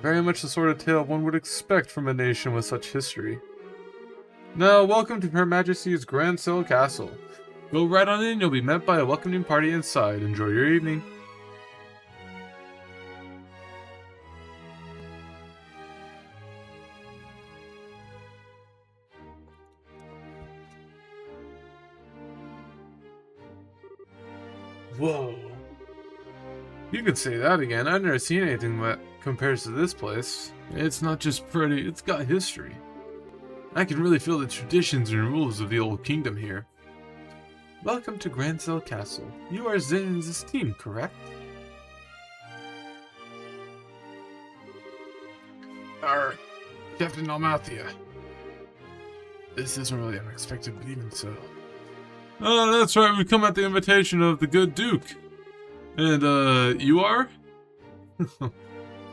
Very much the sort of tale one would expect from a nation with such history. Now, welcome to Her Majesty's Grand Cell Castle. Go right on in, you'll be met by a welcoming party inside. Enjoy your evening. Whoa. You could say that again. I've never seen anything that compares to this place. It's not just pretty, it's got history. I can really feel the traditions and rules of the old kingdom here. Welcome to Grand Cell Castle. You are Zin's team, correct? Captain Almathia. This isn't really unexpected, but even so. Oh, that's right, we come at the invitation of the good Duke. And, you are?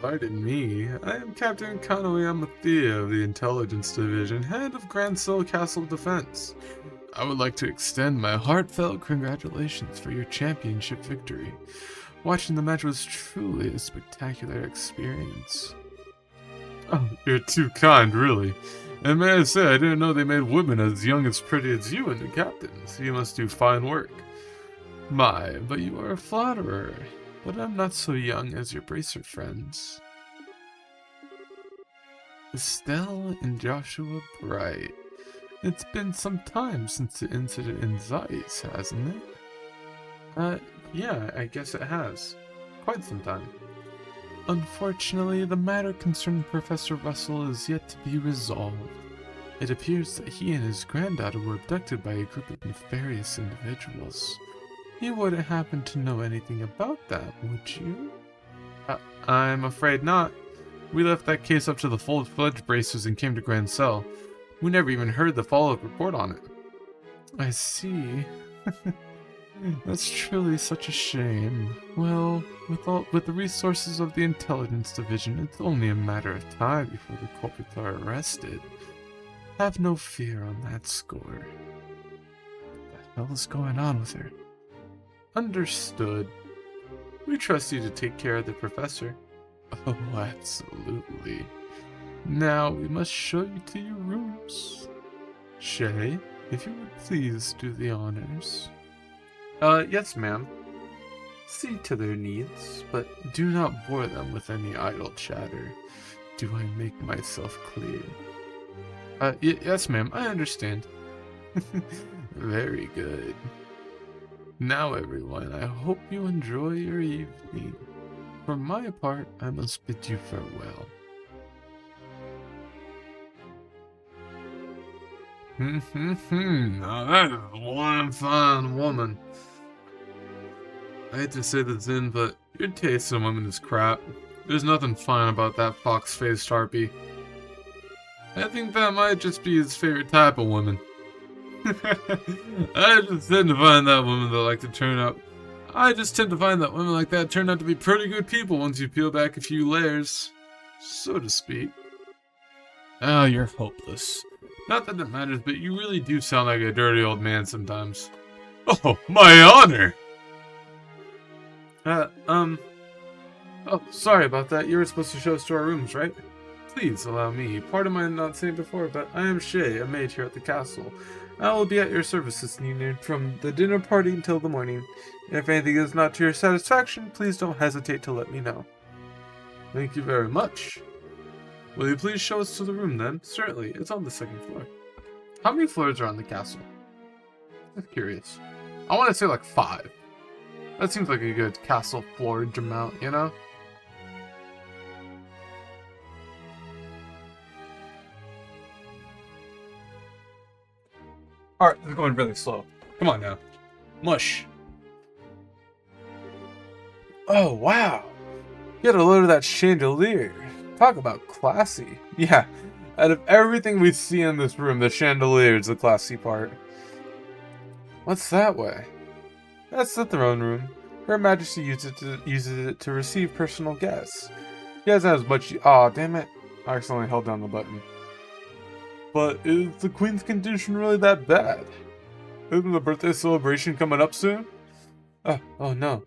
Pardon me, I am Captain Kanoi Amathea of the Intelligence Division, head of Grand Cell Castle Defense. I would like to extend my heartfelt congratulations for your championship victory. Watching the match was truly a spectacular experience. Oh, you're too kind, really. And may I say, I didn't know they made women as young as pretty as you into captains. You must do fine work. My, but you are a flatterer. But I'm not so young as your bracer friends. Estelle and Joshua Bright. It's been some time since the incident in Zeiss, hasn't it? Yeah, I guess it has. Quite some time. Unfortunately, the matter concerning Professor Russell is yet to be resolved. It appears that he and his granddaughter were abducted by a group of nefarious individuals. You wouldn't happen to know anything about that, would you? I'm afraid not. We left that case up to the full-fledged bracers and came to Grand Cell. We never even heard the follow-up report on it. I see. That's truly such a shame. Well, with the resources of the Intelligence Division, it's only a matter of time before the culprits are arrested. Have no fear on that score. What the hell is going on with her? Understood. We trust you to take care of the professor. Oh, absolutely. Now we must show you to your rooms. Shay, if you would please do the honors. Yes, ma'am. See to their needs, but do not bore them with any idle chatter. Do I make myself clear? Yes, ma'am, I understand. Very good. Now, everyone, I hope you enjoy your evening. For my part, I must bid you farewell. Now that is one fine woman. I hate to say this in, but your taste in women is crap. There's nothing fine about that fox-faced harpy. I think that might just be his favorite type of woman. I just tend to find that women that like to turn up. I just tend to find that women like that turn out to be pretty good people once you peel back a few layers, so to speak. Oh, you're hopeless. Not that it matters, but you really do sound like a dirty old man sometimes. Oh, my honor! Oh, sorry about that. You were supposed to show us to our rooms, right? Please allow me. Pardon my not saying before, but I am Shay, a maid here at the castle. I will be at your service this evening from the dinner party until the morning. If anything is not to your satisfaction, please don't hesitate to let me know. Thank you very much. Will you please show us to the room then? Certainly, it's on the second floor. How many floors are on the castle? I'm curious. I want to say like 5. That seems like a good castle floorage amount, you know? Alright, this is going really slow. Come on now. Mush. Oh, wow. Get a load of that chandelier. Talk about classy. Yeah, out of everything we see in this room, the chandelier is the classy part. What's that way? That's the throne room. Her Majesty uses it to receive personal guests. He hasn't as much. Aw, damn it. I accidentally held down the button. But is the Queen's condition really that bad? Isn't the birthday celebration coming up soon? Oh no.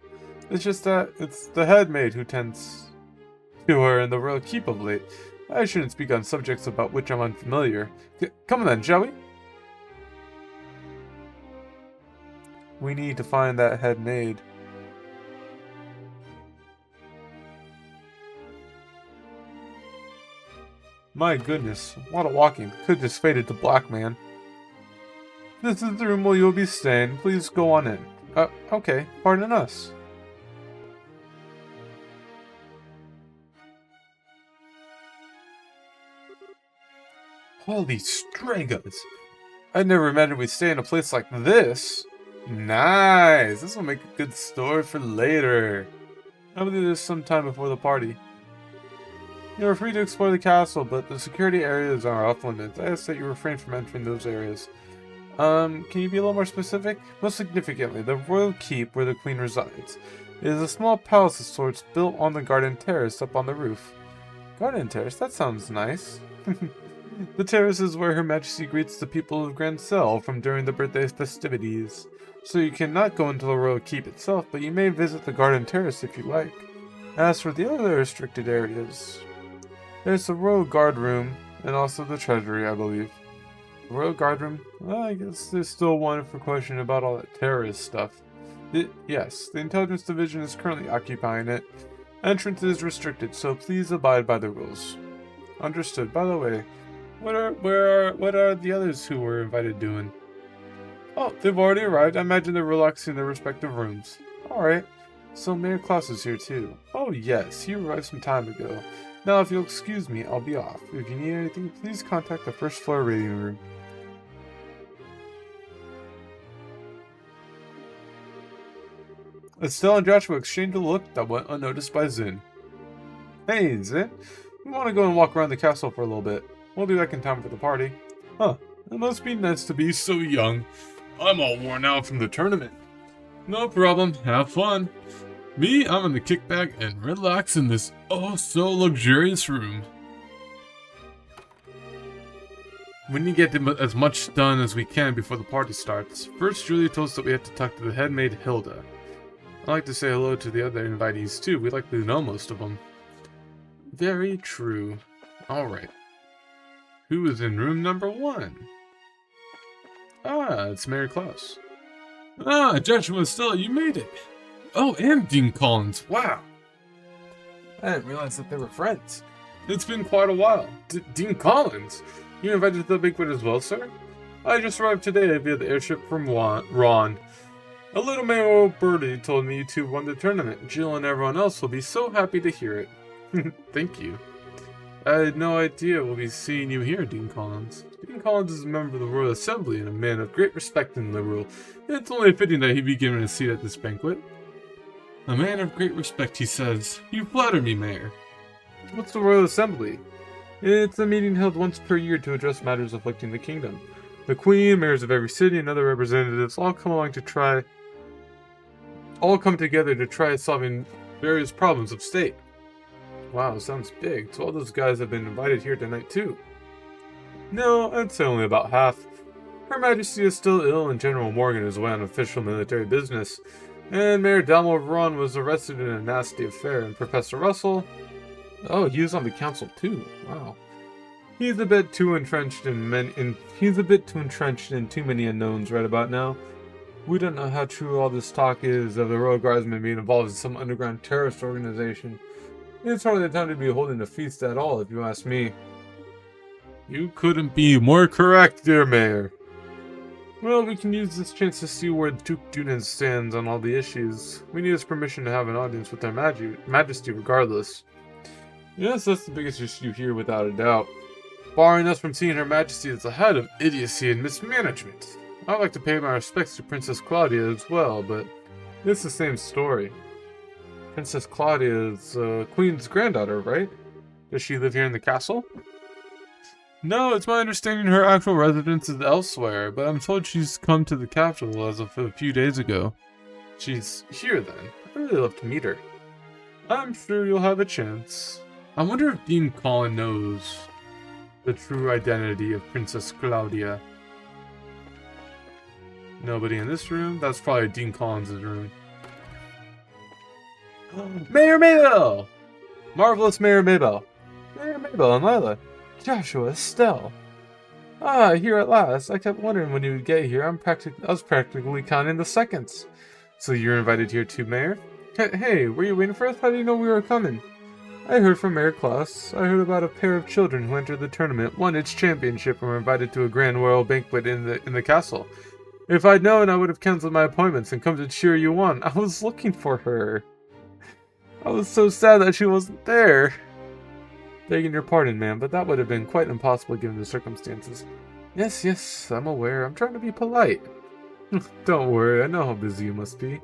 It's just that it's the head maid who tends to her in the royal keep of late. I shouldn't speak on subjects about which I'm unfamiliar. Come on then, shall we? We need to find that head maid. My goodness, a lot of walking. Could just faded to black, man. This is the room where you'll be staying. Please go on in. Okay. Pardon us. Holy stragos! I never imagined we'd stay in a place like this. Nice! This will make a good story for later. I will do this sometime before the party. You are free to explore the castle, but the security areas are off limits. I ask that you refrain from entering those areas. Can you be a little more specific? Most significantly, the royal keep where the queen resides. It is a small palace of sorts built on the garden terrace up on the roof. Garden terrace? That sounds nice. The terrace is where Her Majesty greets the people of Grand Cell from during the birthday festivities. So you cannot go into the royal keep itself, but you may visit the garden terrace if you like. As for the other restricted areas, there's the royal guard room, and also the treasury, I believe. The royal guard room? Well, I guess there's still one for question about all that terrorist stuff. Yes, the intelligence division is currently occupying it. Entrance is restricted, so please abide by the rules. Understood. By the way, what are the others who were invited doing? Oh, they've already arrived. I imagine they're relaxing in their respective rooms. Alright. So Mayor Klaus is here too. Oh yes, he arrived some time ago. Now if you'll excuse me, I'll be off. If you need anything, please contact the first floor reading room. Estelle and Joshua exchanged a look that went unnoticed by Zin. Hey Zin, we want to go and walk around the castle for a little bit. We'll be back in time for the party. Huh, it must be nice to be so young. I'm all worn out from the tournament. No problem, have fun. Me, I'm gonna kick back and relax in this oh-so luxurious room. We need to get as much done as we can before the party starts. First, Julie told us that we have to talk to the head maid Hilda. I'd like to say hello to the other invitees too. We likely know most of them. Very true. Alright. Who is in room number 1? Ah, it's Mayor Klaus. Ah, Joshua Stella, you made it. Oh, and Dean Collins. Wow. I didn't realize that they were friends. It's been quite a while. Dean Collins? You invited to the banquet as well, sir? I just arrived today via the airship from Ron. A little Mayor birdie told me you two won the tournament. Jill and everyone else will be so happy to hear it. Thank you. I had no idea we'll be seeing you here, Dean Collins. Dean Collins is a member of the Royal Assembly and a man of great respect in the rule. It's only fitting that he be given a seat at this banquet. A man of great respect, he says. You flatter me, Mayor. What's the Royal Assembly? It's a meeting held once per year to address matters afflicting the kingdom. The Queen, mayors of every city, and other representatives all come together to try solving various problems of state. Wow, sounds big. So all those guys have been invited here tonight too. No, I'd say only about half. Her Majesty is still ill and General Morgan is away on official military business. And Mayor Dalmor of Ron was arrested in a nasty affair, and Professor Russell... Oh, he was on the council too. Wow. He's a bit too entrenched in too many unknowns right about now. We don't know how true all this talk is of the Royal Guardsmen being involved in some underground terrorist organization. It's hardly the time to be holding a feast at all, if you ask me. You couldn't be more correct, dear Mayor. Well, we can use this chance to see where Duke Dunan stands on all the issues. We need his permission to have an audience with their Majesty regardless. Yes, that's the biggest issue here without a doubt. Barring us from seeing Her Majesty as the head of idiocy and mismanagement. I'd like to pay my respects to Princess Claudia as well, but it's the same story. Princess Claudia is Queen's granddaughter, right? Does she live here in the castle? No, it's my understanding her actual residence is elsewhere, but I'm told she's come to the capital as of a few days ago. She's here then. I'd really love to meet her. I'm sure you'll have a chance. I wonder if Dean Collin knows the true identity of Princess Claudia. Nobody in this room? That's probably Dean Collins' room. Mayor Maybell! Marvelous Mayor Maybell. Mayor Maybell and Lila. Joshua, Estelle. Ah, here at last. I kept wondering when you would get here. I was practically counting the seconds. So you're invited here too, Mayor? Hey, were you waiting for us? How do you know we were coming? I heard from Mayor Klaus. I heard about a pair of children who entered the tournament, won its championship, and were invited to a grand royal banquet in the castle. If I'd known, I would have cancelled my appointments and come to cheer you on. I was looking for her. I was so sad that she wasn't there. Begging your pardon, ma'am, but that would have been quite impossible given the circumstances. Yes, I'm aware. I'm trying to be polite. Don't worry, I know how busy you must be.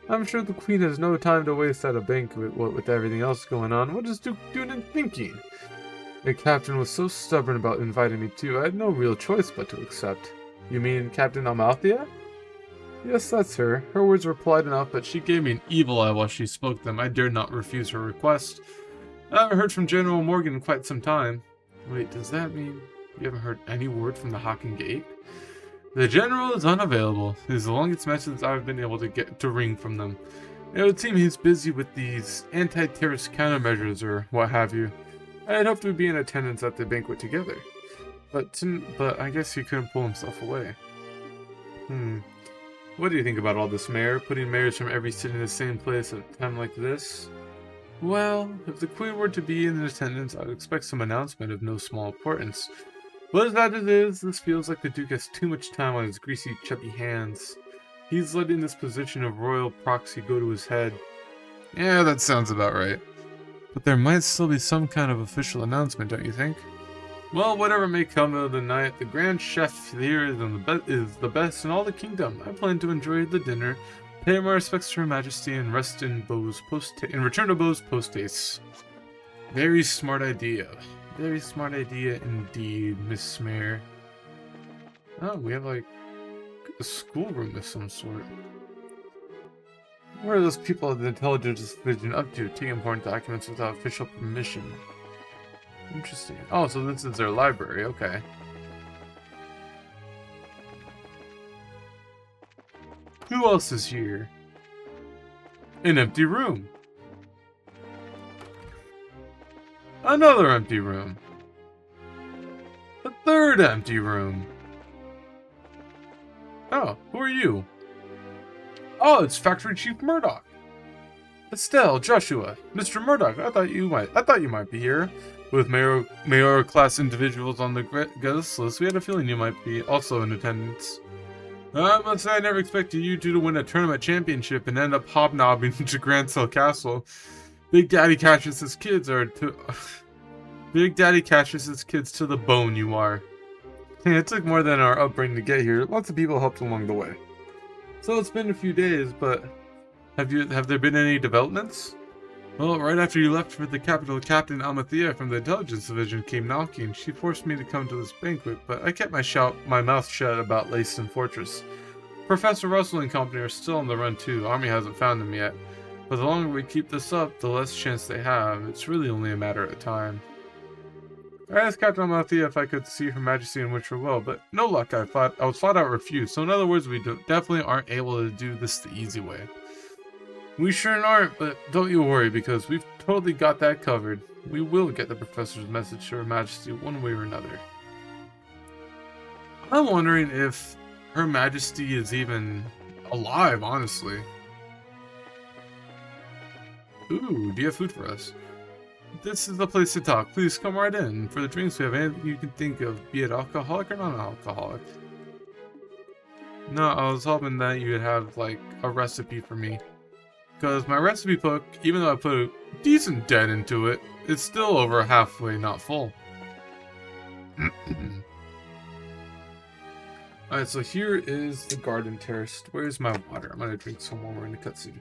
I'm sure the Queen has no time to waste at a banquet, what with everything else going on. What is Duke Dunan thinking? The captain was so stubborn about inviting me too, I had no real choice but to accept. You mean Captain Amalthea? Yes, that's her. Her words were polite enough, but she gave me an evil eye while she spoke them. I dared not refuse her request. I haven't heard from General Morgan in quite some time. Wait, does that mean you haven't heard any word from the Hawking Gate? The General is unavailable. It is the longest message I've been able to get to ring from them. It would seem he's busy with these anti-terrorist countermeasures or what have you. I had hoped we'd be in attendance at the banquet together. But I guess he couldn't pull himself away. What do you think about all this, Mayor? Putting mayors from every city in the same place at a time like this? Well, if the Queen were to be in attendance, I would expect some announcement of no small importance. But as that it is, this feels like the Duke has too much time on his greasy, chubby hands. He's letting this position of royal proxy go to his head. Yeah, that sounds about right. But there might still be some kind of official announcement, don't you think? Well, whatever may come of the night, the Grand Chef here is the best in all the kingdom. I plan to enjoy the dinner, pay my respects to Her Majesty, and rest in return to Beau's post-haste. Very smart idea. Very smart idea indeed, Miss Mayor. Oh, we have like a schoolroom of some sort. What are those people at the intelligence division up to, taking important documents without official permission? Interesting. Oh, so this is their library, okay. Who else is here? An empty room. Another empty room. A third empty room. Oh, who are you? Oh, it's Factory Chief Murdoch. Estelle, Joshua, Mr. Murdoch, I thought you might be here. With mayor class individuals on the guest list, we had a feeling you might be also in attendance. I must say I never expected you two to win a tournament championship and end up hobnobbing to Grancel Castle. Big Daddy catches his kids to the bone, you are. It took more than our upbringing to get here. Lots of people helped along the way. So it's been a few days, but have there been any developments? Well, right after you left for the capital, Captain Amalthea from the Intelligence Division came knocking. She forced me to come to this banquet, but I kept my mouth shut about Lacen Fortress. Professor Russell and company are still on the run too. The army hasn't found them yet. But the longer we keep this up, the less chance they have. It's really only a matter of time. I asked Captain Amalthea if I could see Her Majesty and wish her well, but no luck. I was flat out refused. So in other words, we definitely aren't able to do this the easy way. We sure aren't, but don't you worry, because we've totally got that covered. We will get the professor's message to Her Majesty one way or another. I'm wondering if Her Majesty is even alive, honestly. Ooh, do you have food for us? This is the place to talk. Please come right in. For the drinks, we have anything you can think of, be it alcoholic or non-alcoholic. No, I was hoping that you would have, like, a recipe for me. Because my recipe book, even though I put a decent debt into it, it's still over halfway not full. Alright, so here is the garden terrace. Where's my water? I'm gonna drink some while we're in the cutscene.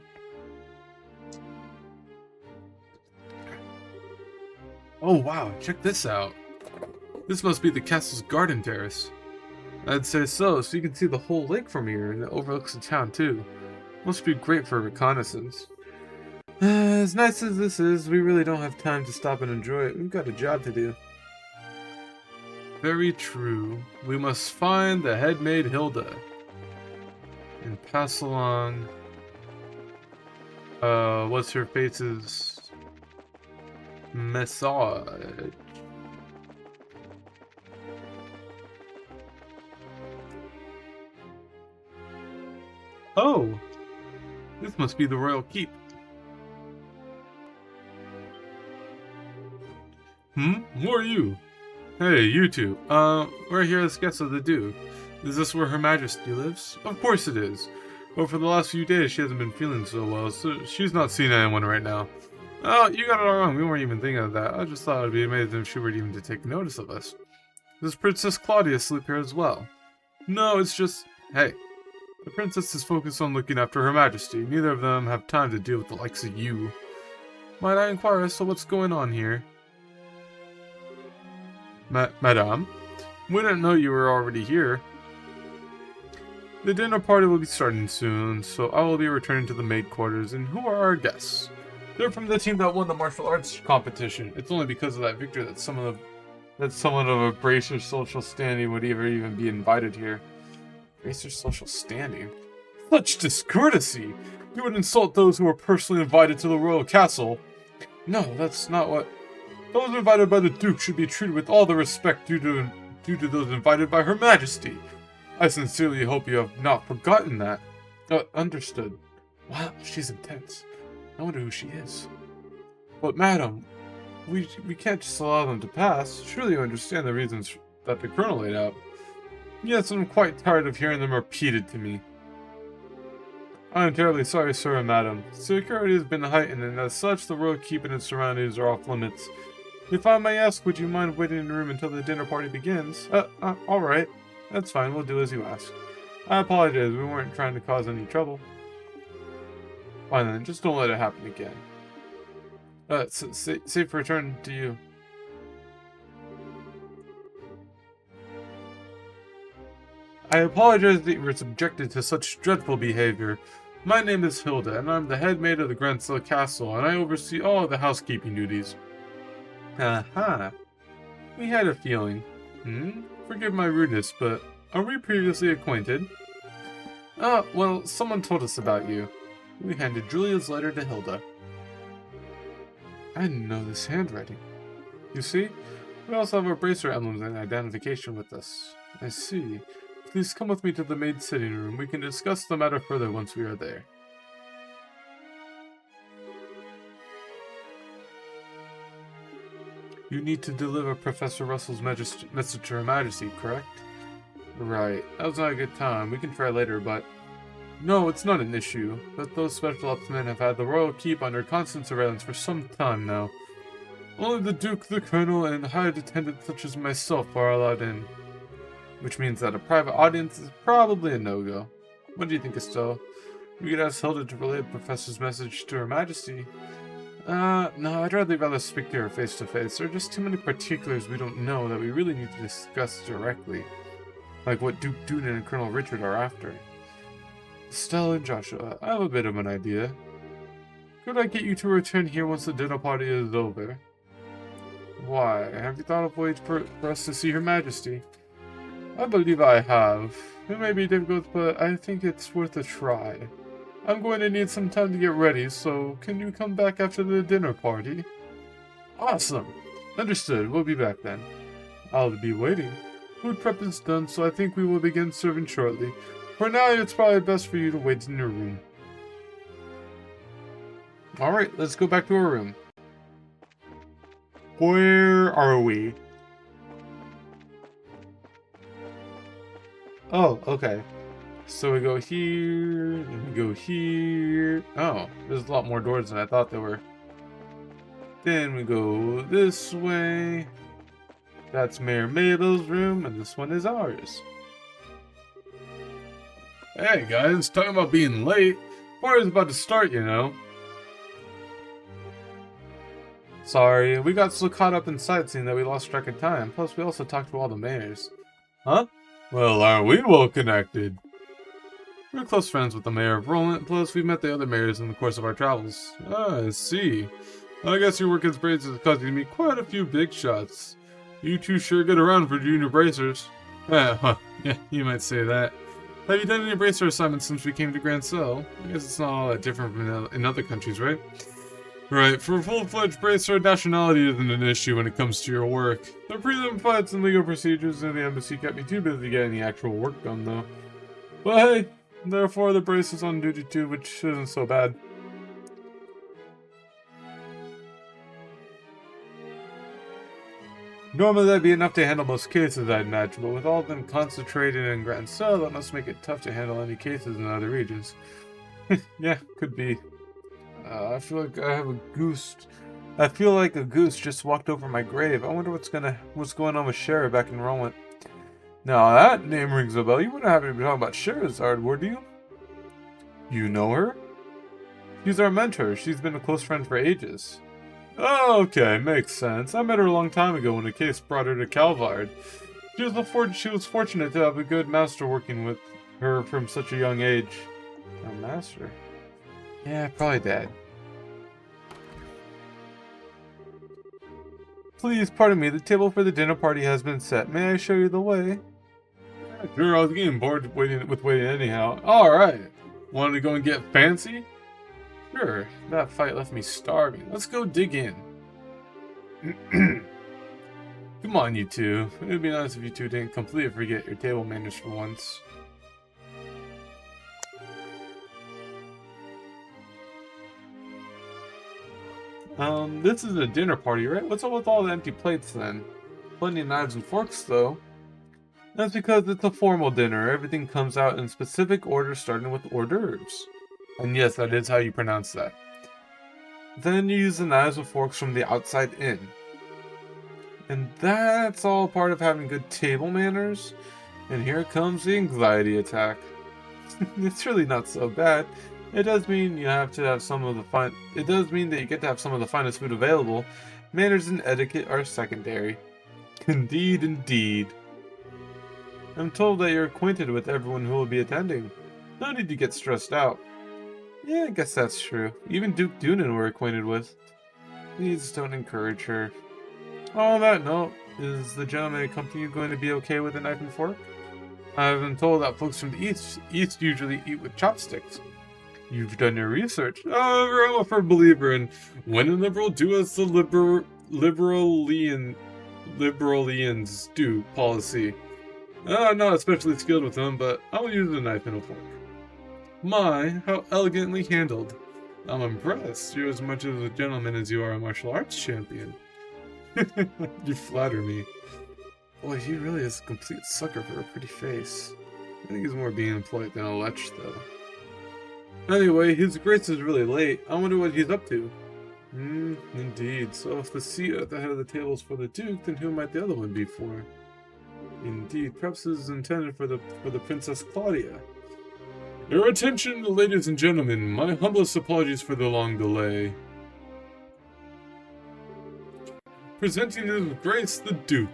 Oh wow, check this out. This must be the castle's garden terrace. I'd say so you can see the whole lake from here, and it overlooks the town too. Must be great for reconnaissance. As nice as this is, we really don't have time to stop and enjoy it. We've got a job to do. Very true. We must find the head maid Hilda. And pass along... what's her face's... message. Oh! This must be the royal keep. Who are you? Hey, you two. We're here as guests of the Duke. Is this where Her Majesty lives? Of course it is. But for the last few days, she hasn't been feeling so well, so she's not seeing anyone right now. Oh, you got it all wrong. We weren't even thinking of that. I just thought it'd be amazing if she were even to take notice of us. Does Princess Claudia sleep here as well? No, it's just... Hey. The princess is focused on looking after Her Majesty. Neither of them have time to deal with the likes of you. Might I inquire, so what's going on here? Madame? We didn't know you were already here. The dinner party will be starting soon, so I will be returning to the maid quarters. And who are our guests? They're from the team that won the martial arts competition. It's only because of that victory that someone of a bracer social standing would ever even be invited here. Bracer social standing? Such discourtesy! You would insult those who are personally invited to the royal castle. No, that's not what... Those invited by the Duke should be treated with all the respect due to those invited by Her Majesty. I sincerely hope you have not forgotten that. Understood. Wow, she's intense. I wonder who she is. But madam, we can't just allow them to pass. Surely you understand the reasons that the Colonel laid out. Yes, I'm quite tired of hearing them repeated to me. I am terribly sorry, sir and madam. Security has been heightened, and as such, the royal keep and its surroundings are off limits. If I may ask, would you mind waiting in the room until the dinner party begins? Alright. That's fine, we'll do as you ask. I apologize, we weren't trying to cause any trouble. Fine then, just don't let it happen again. Safe return to you. I apologize that you were subjected to such dreadful behavior. My name is Hilda, and I'm the head maid of the Grandsell Castle, and I oversee all of the housekeeping duties. Aha. We had a feeling. Forgive my rudeness, but are we previously acquainted? Well, someone told us about you. We handed Julia's letter to Hilda. I didn't know this handwriting. You see? We also have our bracer emblems and identification with us. I see. Please come with me to the maid's sitting room. We can discuss the matter further once we are there. You need to deliver Professor Russell's message to Her Majesty, correct? Right. That was not a good time. We can try later, but... No, it's not an issue. But those special ops men have had the royal keep under constant surveillance for some time now. Only the Duke, the Colonel, and hired attendants such as myself are allowed in. Which means that a private audience is probably a no-go. What do you think, Estelle? We could ask Hilda to relay the Professor's message to Her Majesty. No, I'd rather speak to her face-to-face. There are just too many particulars we don't know that we really need to discuss directly. Like what Duke Dunan and Colonel Richard are after. Estelle and Joshua, I have a bit of an idea. Could I get you to return here once the dinner party is over? Why, have you thought of ways for us to see Her Majesty? I believe I have. It may be difficult, but I think it's worth a try. I'm going to need some time to get ready, so can you come back after the dinner party? Awesome! Understood, we'll be back then. I'll be waiting. Food prep is done, so I think we will begin serving shortly. For now, it's probably best for you to wait in your room. Alright, let's go back to our room. Where are we? Oh, okay. So we go here, and we go here. Oh, there's a lot more doors than I thought there were. Then we go this way. That's Mayor Mabel's room, and this one is ours. Hey guys, talking about being late. Party's about to start, you know. Sorry, we got so caught up in sightseeing that we lost track of time. Plus, we also talked to all the mayors. Huh? Well, aren't we well connected? We're close friends with the mayor of Roland, plus we've met the other mayors in the course of our travels. Ah, I see. I guess your work as braids is causing me quite a few big shots. You two sure get around for junior bracers. Yeah, you might say that. Have you done any bracer assignments since we came to Grand Cell? I guess it's not all that different from in other countries, right? Right, for a full-fledged bracer, nationality isn't an issue when it comes to your work. The prelim fights and legal procedures in the embassy kept me too busy to get any actual work done, though. But hey, therefore the brace is on duty too, which isn't so bad. Normally that'd be enough to handle most cases, I'd imagine, but with all of them concentrated in Grand Cell, that must make it tough to handle any cases in other regions. Yeah, could be. I feel like I have a goose. I feel like a goose just walked over my grave. I wonder what's going on with Shara back in Rowan. Now that name rings a bell. You wouldn't happen to be talking about Sherazard, would you? You know her? She's our mentor. She's been a close friend for ages. Oh, okay, makes sense. I met her a long time ago when a case brought her to Calvard. She was fortunate to have a good master working with her from such a young age. A master? Yeah, probably Dad. Please pardon me, the table for the dinner party has been set. May I show you the way? Yeah, sure, I was getting bored waiting anyhow. Alright. Wanted to go and get fancy? Sure, that fight left me starving. Let's go dig in. Come on, you two. It'd be nice if you two didn't completely forget your table manners for once. This is a dinner party, right? What's up with all the empty plates then? Plenty of knives and forks, though. That's because it's a formal dinner. Everything comes out in specific order, starting with hors d'oeuvres. And yes, that is how you pronounce that. Then you use the knives and forks from the outside in. And that's all part of having good table manners. And here comes the anxiety attack. It's really not so bad. It does mean you have to have some of the It does mean that you get to have some of the finest food available. Manners and etiquette are secondary. Indeed, indeed. I'm told that you're acquainted with everyone who will be attending. No need to get stressed out. Yeah, I guess that's true. Even Duke Dunan we're acquainted with. Please don't encourage her. On that note, is the gentleman accompanying you going to be okay with a knife and fork? I've been told that folks from the east usually eat with chopsticks. You've done your research. However, I'm a firm believer in when a liberal do as the liberalians do policy. I'm not especially skilled with them, but I will use a knife and a fork. My, how elegantly handled. I'm impressed. You're as much of a gentleman as you are a martial arts champion. You flatter me. Boy, he really is a complete sucker for a pretty face. I think he's more being polite than a lech, though. Anyway, his grace is really late. I wonder what he's up to. Indeed. So if the seat at the head of the table is for the Duke, then who might the other one be for? Indeed. Perhaps this is intended for the Princess Claudia. Your attention, ladies and gentlemen. My humblest apologies for the long delay. Presenting His Grace the Duke.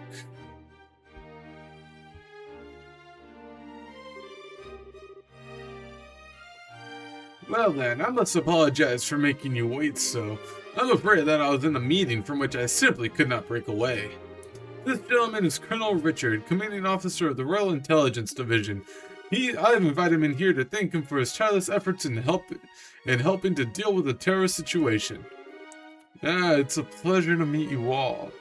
Well then, I must apologize for making you wait so. I'm afraid that I was in a meeting from which I simply could not break away. This gentleman is Colonel Richard, commanding officer of the Royal Intelligence Division. I've invited him in here to thank him for his tireless efforts in helping to deal with the terrorist situation. It's a pleasure to meet you all.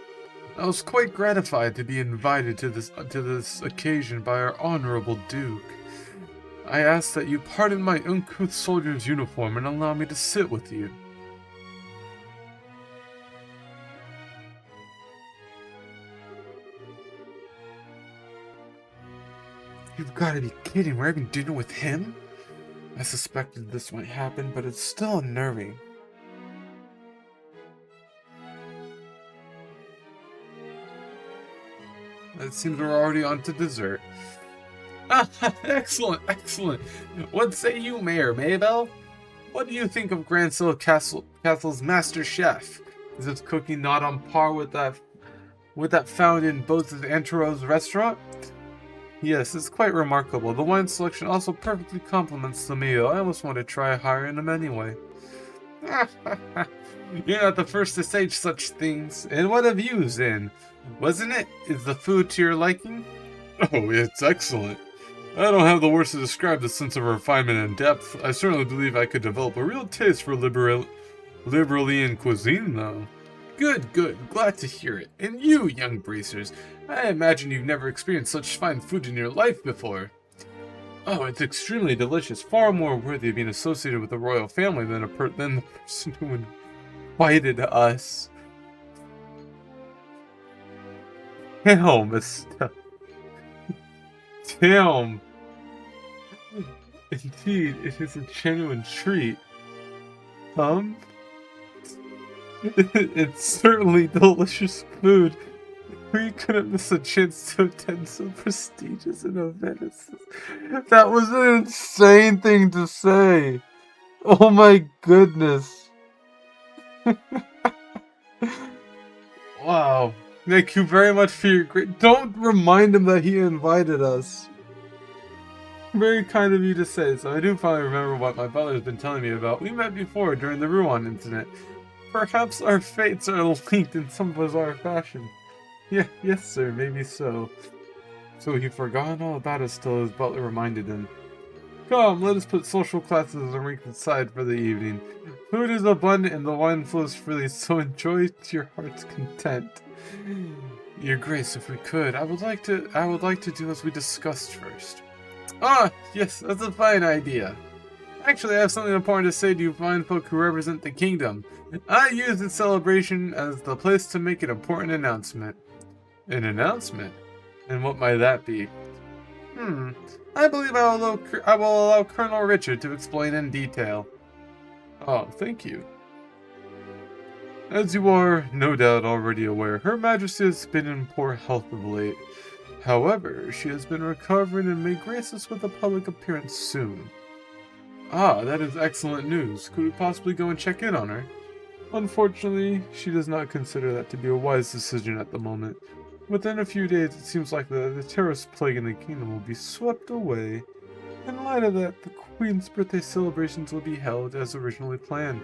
I was quite gratified to be invited to this occasion by our honorable Duke. I ask that you pardon my uncouth soldier's uniform and allow me to sit with you. You've got to be kidding. We're having dinner with him? I suspected this might happen, but it's still unnerving. It seems we're already on to dessert. Ah, excellent, excellent. What say you, Mayor Maybell? What do you think of Grandsill Castle's master chef? Is his cooking not on par with that found in Boats' Antero's restaurant? Yes, it's quite remarkable. The wine selection also perfectly complements the meal. I almost want to try hiring him anyway. You're not the first to say such things. And what have you, Zin? Wasn't it? Is the food to your liking? Oh, it's excellent. I don't have the words to describe the sense of refinement and depth. I certainly believe I could develop a real taste for Liberalian cuisine, though. Good, good. Glad to hear it. And you, young bracers, I imagine you've never experienced such fine food in your life before. Oh, it's extremely delicious. Far more worthy of being associated with the royal family than the person who invited us. Damn, damn. Indeed, it is a genuine treat. It's certainly delicious food. We couldn't miss a chance to attend so prestigious an event. That was an insane thing to say. Oh my goodness. Wow. Thank you very much for your great... Don't remind him that he invited us. Very kind of you to say so. I do finally remember what my father has been telling me about. We met before during the Ruan incident. Perhaps our fates are linked in some bizarre fashion. Yeah, yes sir, maybe so. So he forgot all about us till his butler reminded him. Come, let us put social classes and ranks aside for the evening. Food is abundant and the wine flows freely, so enjoy to your heart's content. Your Grace, if we could, I would like to do as we discussed first. Ah, yes, that's a fine idea. Actually, I have something important to say to you fine folk who represent the kingdom. I use this celebration as the place to make an important announcement. An announcement? And what might that be? I believe I will allow Colonel Richard to explain in detail. Oh, thank you. As you are no doubt already aware, Her Majesty has been in poor health of late. However, she has been recovering and may grace us with a public appearance soon. Ah, that is excellent news. Could we possibly go and check in on her? Unfortunately, she does not consider that to be a wise decision at the moment. Within a few days, it seems like the terrorist plague in the kingdom will be swept away. In light of that, the Queen's birthday celebrations will be held as originally planned.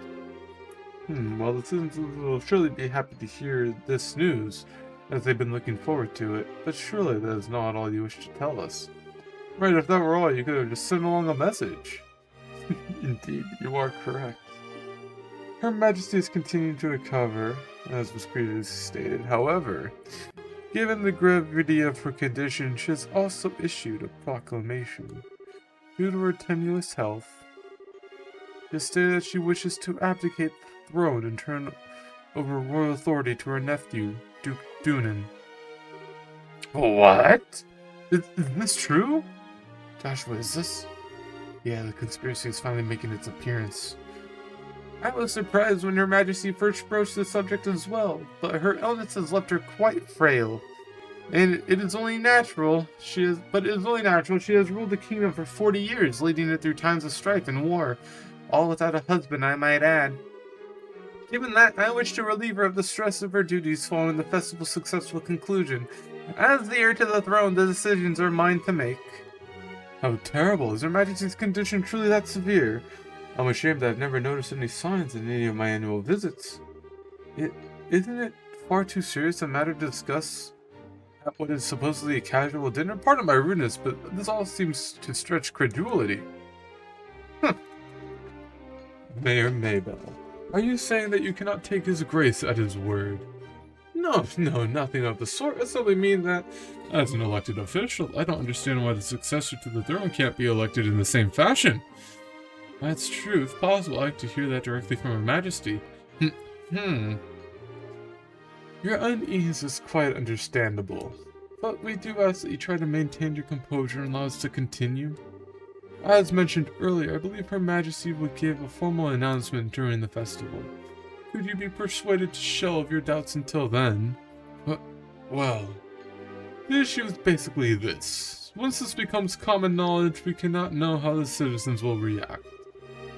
Well, the citizens will surely be happy to hear this news, as they've been looking forward to it, but surely that is not all you wish to tell us. Right, if that were all, you could have just sent along a message. Indeed, you are correct. Her Majesty is continuing to recover, as was previously stated. However, given the gravity of her condition, she has also issued a proclamation. Due to her tenuous health, it is stated that she wishes to abdicate the throne and turn over royal authority to her nephew, Duke Dunan. What? Is this true? Joshua, is this? Yeah, the conspiracy is finally making its appearance. I was surprised when Her Majesty first broached the subject as well, but her illness has left her quite frail. And it is only natural she has ruled the kingdom for 40 years, leading it through times of strife and war, all without a husband, I might add. Given that, I wish to relieve her of the stress of her duties following the festival's successful conclusion. As the heir to the throne, the decisions are mine to make. How terrible! Is Her Majesty's condition truly that severe? I'm ashamed that I've never noticed any signs in any of my annual visits. Isn't it far too serious a matter to discuss at what is supposedly a casual dinner? Pardon my rudeness, but this all seems to stretch credulity. Mayor Maybell, are you saying that you cannot take his grace at his word? No, nothing of the sort. It simply means that, as an elected official, I don't understand why the successor to the throne can't be elected in the same fashion. That's true. If possible, I'd like to hear that directly from Her Majesty. Your unease is quite understandable. but we do ask that you try to maintain your composure and allow us to continue. As mentioned earlier, I believe Her Majesty will give a formal announcement during the festival. Could you be persuaded to shelve your doubts until then? Well, the issue is basically this. Once this becomes common knowledge, we cannot know how the citizens will react.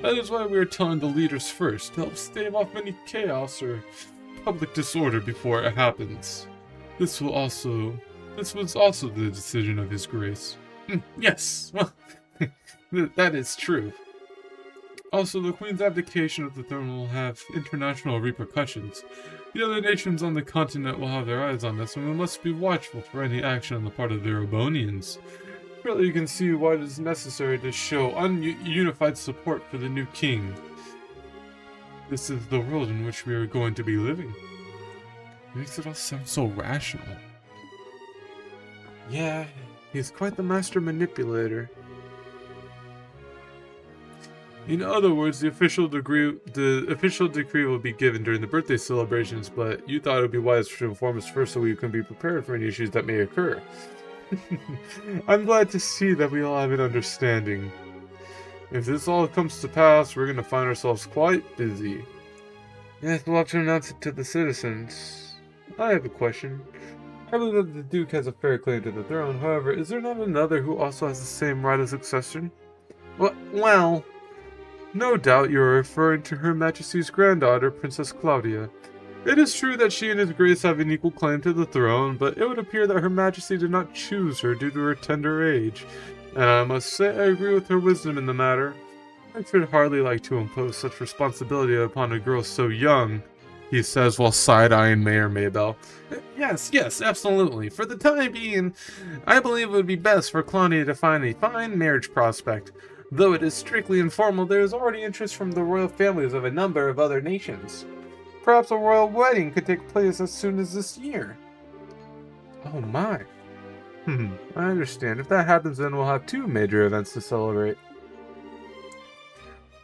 That is why we are telling the leaders first, to help stave off any chaos or public disorder before it happens. This was also the decision of His Grace. Yes, well, that is true. Also, the Queen's abdication of the throne will have international repercussions. The other nations on the continent will have their eyes on this, and we must be watchful for any action on the part of the Erebonians. Really, you can see why it is necessary to show unified support for the new king. This is the world in which we are going to be living. It makes it all sound so rational. Yeah, he's quite the master manipulator. In other words, the official decree will be given during the birthday celebrations, but you thought it would be wise to inform us first so we can be prepared for any issues that may occur. I'm glad to see that we all have an understanding. If this all comes to pass, we're going to find ourselves quite busy. Yes, we'll have to announce it to the citizens. I have a question. I believe that the Duke has a fair claim to the throne. However, is there not another who also has the same right of succession? Well, no doubt you are referring to Her Majesty's granddaughter, Princess Claudia. It is true that she and His Grace have an equal claim to the throne, but it would appear that Her Majesty did not choose her due to her tender age, and I must say I agree with her wisdom in the matter. I should hardly like to impose such responsibility upon a girl so young, he says while side-eyeing Mayor Maybell. Yes, absolutely. For the time being, I believe it would be best for Claudia to find a fine marriage prospect. Though it is strictly informal, there is already interest from the royal families of a number of other nations. Perhaps a royal wedding could take place as soon as this year. Oh my. I understand. If that happens, then we'll have two major events to celebrate.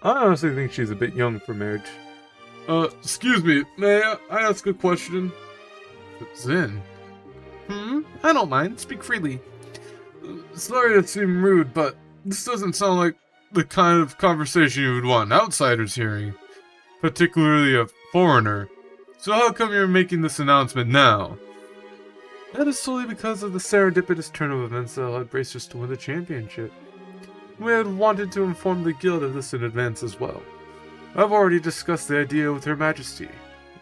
I honestly think she's a bit young for marriage. Excuse me, may I ask a question? Zin. I don't mind. Speak freely. Sorry to seem rude, but this doesn't sound like the kind of conversation you would want outsiders hearing. Particularly a foreigner. So how come you're making this announcement now? That is solely because of the serendipitous turn of events that allowed Bracers to win the championship. We had wanted to inform the guild of this in advance as well. I've already discussed the idea with Her Majesty.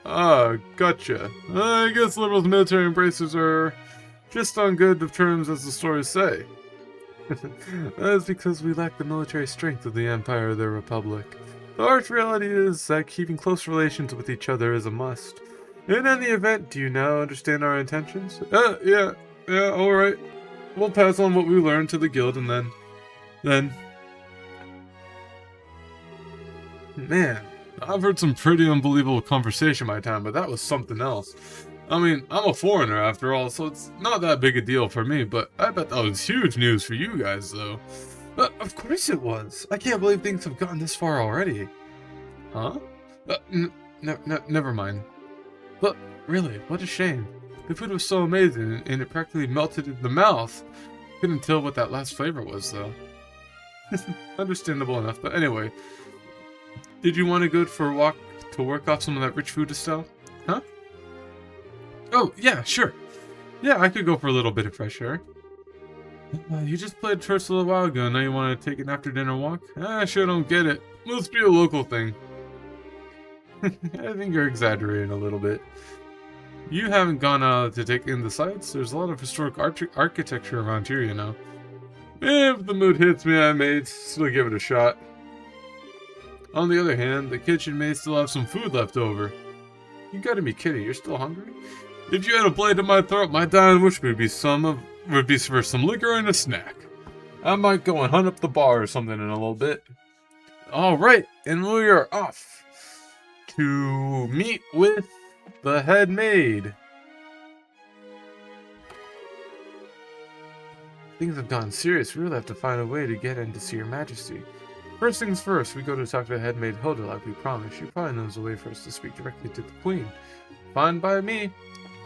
Ah, gotcha. I guess Liberal's military and Bracers are just on good of terms as the stories say. That is because we lack the military strength of the Empire of the Republic. The harsh reality is that keeping close relations with each other is a must. In any event, do you now understand our intentions? Yeah, alright. We'll pass on what we learned to the guild and then... Man, I've heard some pretty unbelievable conversation my time, but that was something else. I mean, I'm a foreigner after all, so it's not that big a deal for me, but I bet that was huge news for you guys, though. Of course it was. I can't believe things have gotten this far already. Huh? Never mind. But really, what a shame. The food was so amazing, and it practically melted in the mouth. Couldn't tell what that last flavor was, though. Understandable enough, but anyway. Did you want to go for a walk to work off some of that rich food Estelle? Huh? Oh, yeah, sure. Yeah, I could go for a little bit of fresh air. You just played church a little while ago, now you want to take an after-dinner walk? I sure don't get it. Must be a local thing. I think you're exaggerating a little bit. You haven't gone out to take in the sights? There's a lot of historic architecture around here, you know. If the mood hits me, I may still give it a shot. On the other hand, the kitchen may still have some food left over. You gotta be kidding, you're still hungry? If you had a blade in my throat, my dying wish would be for some liquor and a snack. I might go and hunt up the bar or something in a little bit. Alright, and we are off to meet with the head maid. Things have gotten serious. We really have to find a way to get in to see Your Majesty. First things first, we go to talk to the head maid Hilda like we promised. She probably knows a way for us to speak directly to the Queen. Fine by me.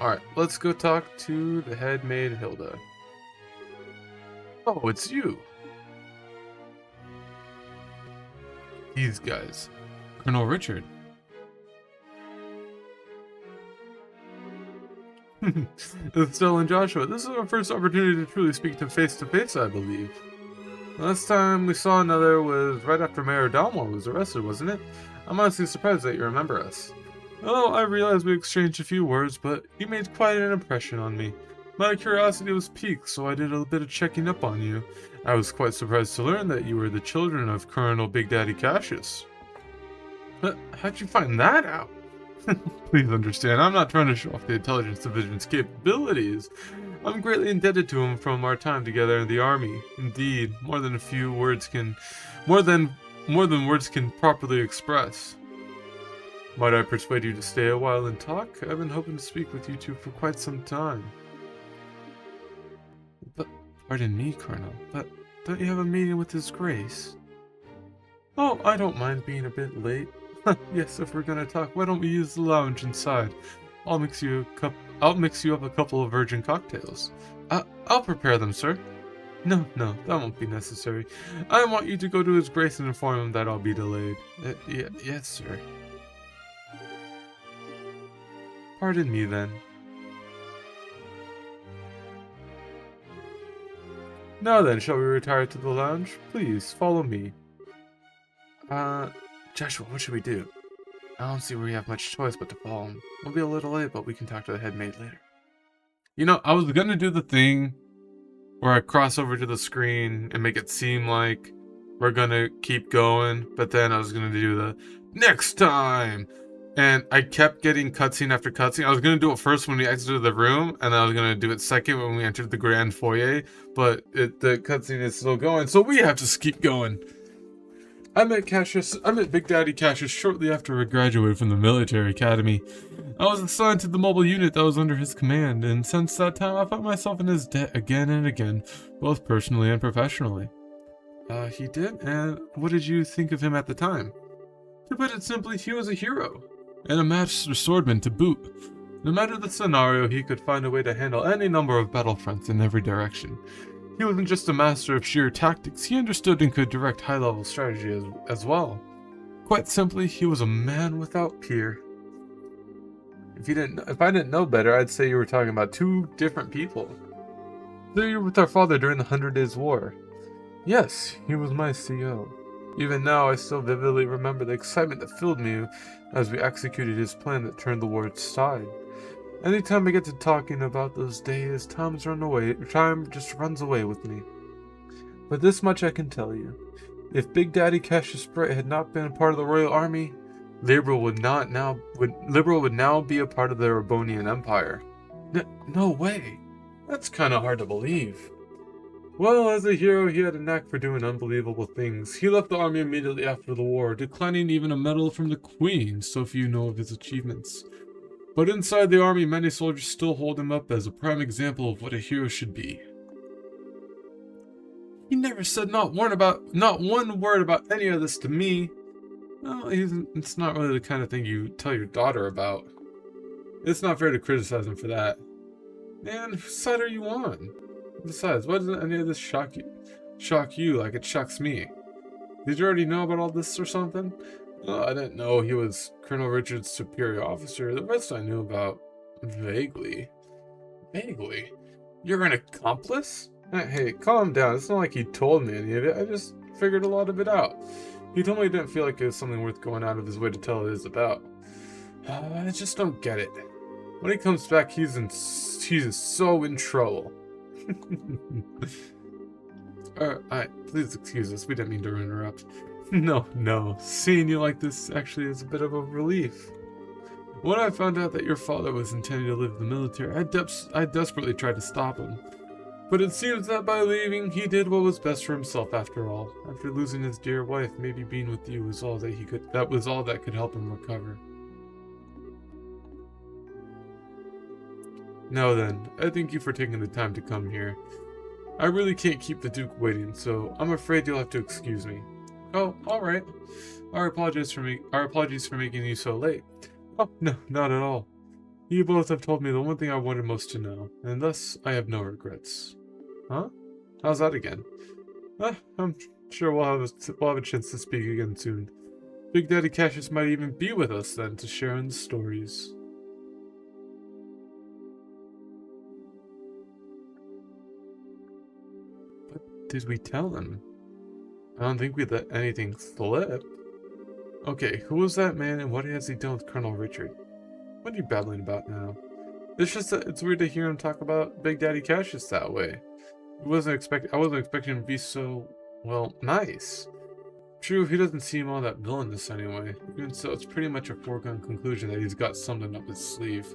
Alright, let's go talk to the head maid Hilda. Oh, it's you. These guys. Colonel Richard. Estelle and Joshua, this is our first opportunity to truly speak to face, I believe. Last time we saw another was right after Mayor Dalmore was arrested, wasn't it? I'm honestly surprised that you remember us. Oh, I realize we exchanged a few words, but you made quite an impression on me. My curiosity was piqued, so I did a bit of checking up on you. I was quite surprised to learn that you were the children of Colonel Big Daddy Cassius. But how'd you find that out? Please understand, I'm not trying to show off the Intelligence Division's capabilities. I'm greatly indebted to him from our time together in the army. Indeed, more than words can properly express. Might I persuade you to stay a while and talk? I've been hoping to speak with you two for quite some time. But, pardon me, Colonel, but don't you have a meeting with His Grace? Oh, I don't mind being a bit late. Yes, if we're gonna talk, why don't we use the lounge inside? I'll mix you up a couple of virgin cocktails. I'll prepare them, sir. No, that won't be necessary. I want you to go to His Grace and inform him that I'll be delayed. Yes, sir. Pardon me, then. Now then, shall we retire to the lounge? Please, follow me. Joshua, what should we do? I don't see where we have much choice but to follow him. We'll be a little late, but we can talk to the head maid later. You know, I was gonna do the thing where I cross over to the screen and make it seem like we're gonna keep going, but then I was gonna do the next time! And I kept getting cutscene after cutscene. I was gonna do it first when we exited the room, and then I was gonna do it second when we entered the grand foyer, but the cutscene is still going, so we have to keep going. I met Big Daddy Cassius shortly after I graduated from the military academy. I was assigned to the mobile unit that was under his command, and since that time I found myself in his debt again and again, both personally and professionally. He did? And what did you think of him at the time? To put it simply, he was a hero, and a master swordsman to boot. No matter the scenario, he could find a way to handle any number of battlefronts in every direction. He wasn't just a master of sheer tactics, he understood and could direct high-level strategy as well. Quite simply, he was a man without peer. If I didn't know better, I'd say you were talking about two different people. So you were with our father during the 100 Days War. Yes, he was my CO. Even now, I still vividly remember the excitement that filled me as we executed his plan that turned the war's tide. Anytime I get to talking about those days, time just runs away with me. But this much I can tell you. If Big Daddy Cassius Sprite had not been a part of the Royal Army, Liberal would now be a part of the Erebonian Empire. No way. That's kind of hard to believe. Well, as a hero, he had a knack for doing unbelievable things. He left the army immediately after the war, declining even a medal from the Queen, so few know of his achievements. But inside the army, many soldiers still hold him up as a prime example of what a hero should be. He never said not one word about any of this to me. Well, it's not really the kind of thing you tell your daughter about. It's not fair to criticize him for that. Man, whose side are you on? Besides, why doesn't any of this shock you like it shocks me? Did you already know about all this or something? Well, I didn't know he was Colonel Richard's superior officer. The rest I knew about vaguely. Vaguely? You're an accomplice? Hey, calm down. It's not like he told me any of it. I just figured a lot of it out. He told me he didn't feel like it was something worth going out of his way to tell it is about. I just don't get it. When he comes back, he's so in trouble. Please excuse us. We didn't mean to interrupt. No. Seeing you like this actually is a bit of a relief. When I found out that your father was intending to leave the military, I desperately tried to stop him. But it seems that by leaving, he did what was best for himself after all. After losing his dear wife, maybe being with you was all that could help him recover. Now then, I thank you for taking the time to come here. I really can't keep the Duke waiting, so I'm afraid you'll have to excuse me. Oh, alright. Our apologies for making you so late. Oh, no, not at all. You both have told me the one thing I wanted most to know, and thus I have no regrets. Huh? How's that again? I'm sure we'll have a chance to speak again soon. Big Daddy Cassius might even be with us then to share in the stories. What did we tell him? I don't think we let anything slip. Okay, who was that man and what has he done with Colonel Richard? What are you babbling about now? It's just that it's weird to hear him talk about Big Daddy Cassius that way. I wasn't expecting him to be so, well, nice. True, he doesn't seem all that villainous anyway. Even so, it's pretty much a foregone conclusion that he's got something up his sleeve.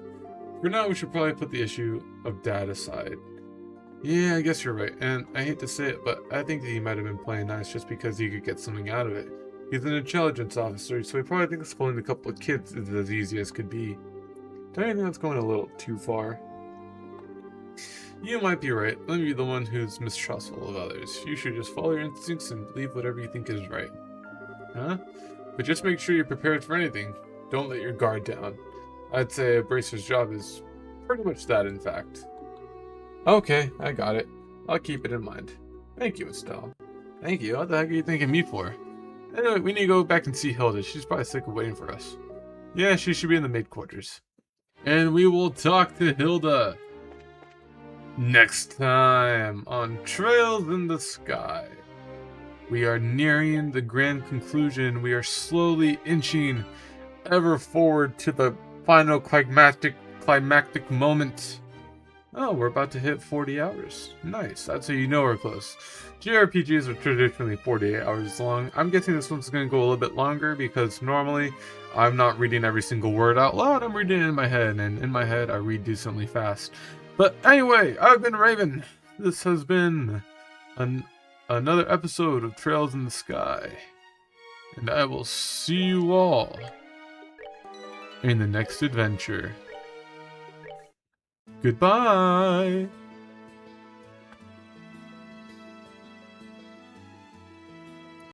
For now, we should probably put the issue of Dad aside. Yeah, I guess you're right, and I hate to say it, but I think that he might have been playing nice just because he could get something out of it. He's an intelligence officer, so he probably thinks pulling a couple of kids is as easy as could be. Don't you think that's going a little too far? You might be right. Let me be the one who's mistrustful of others. You should just follow your instincts and believe whatever you think is right. Huh? But just make sure you're prepared for anything. Don't let your guard down. I'd say a bracer's job is pretty much that, in fact. Okay, I got it. I'll keep it in mind. Thank you, Estelle. Thank you? What the heck are you thanking me for? Anyway, we need to go back and see Hilda. She's probably sick of waiting for us. Yeah, she should be in the maid quarters. And we will talk to Hilda next time on Trails in the Sky. We are nearing the grand conclusion. We are slowly inching ever forward to the final climactic moment. Oh, we're about to hit 40 hours. Nice. That's how you know we're close. JRPGs are traditionally 48 hours long. I'm guessing this one's going to go a little bit longer because normally I'm not reading every single word out loud. I'm reading it in my head, and in my head I read decently fast. But anyway, I've been Raven. This has been another episode of Trails in the Sky. And I will see you all in the next adventure. Goodbye!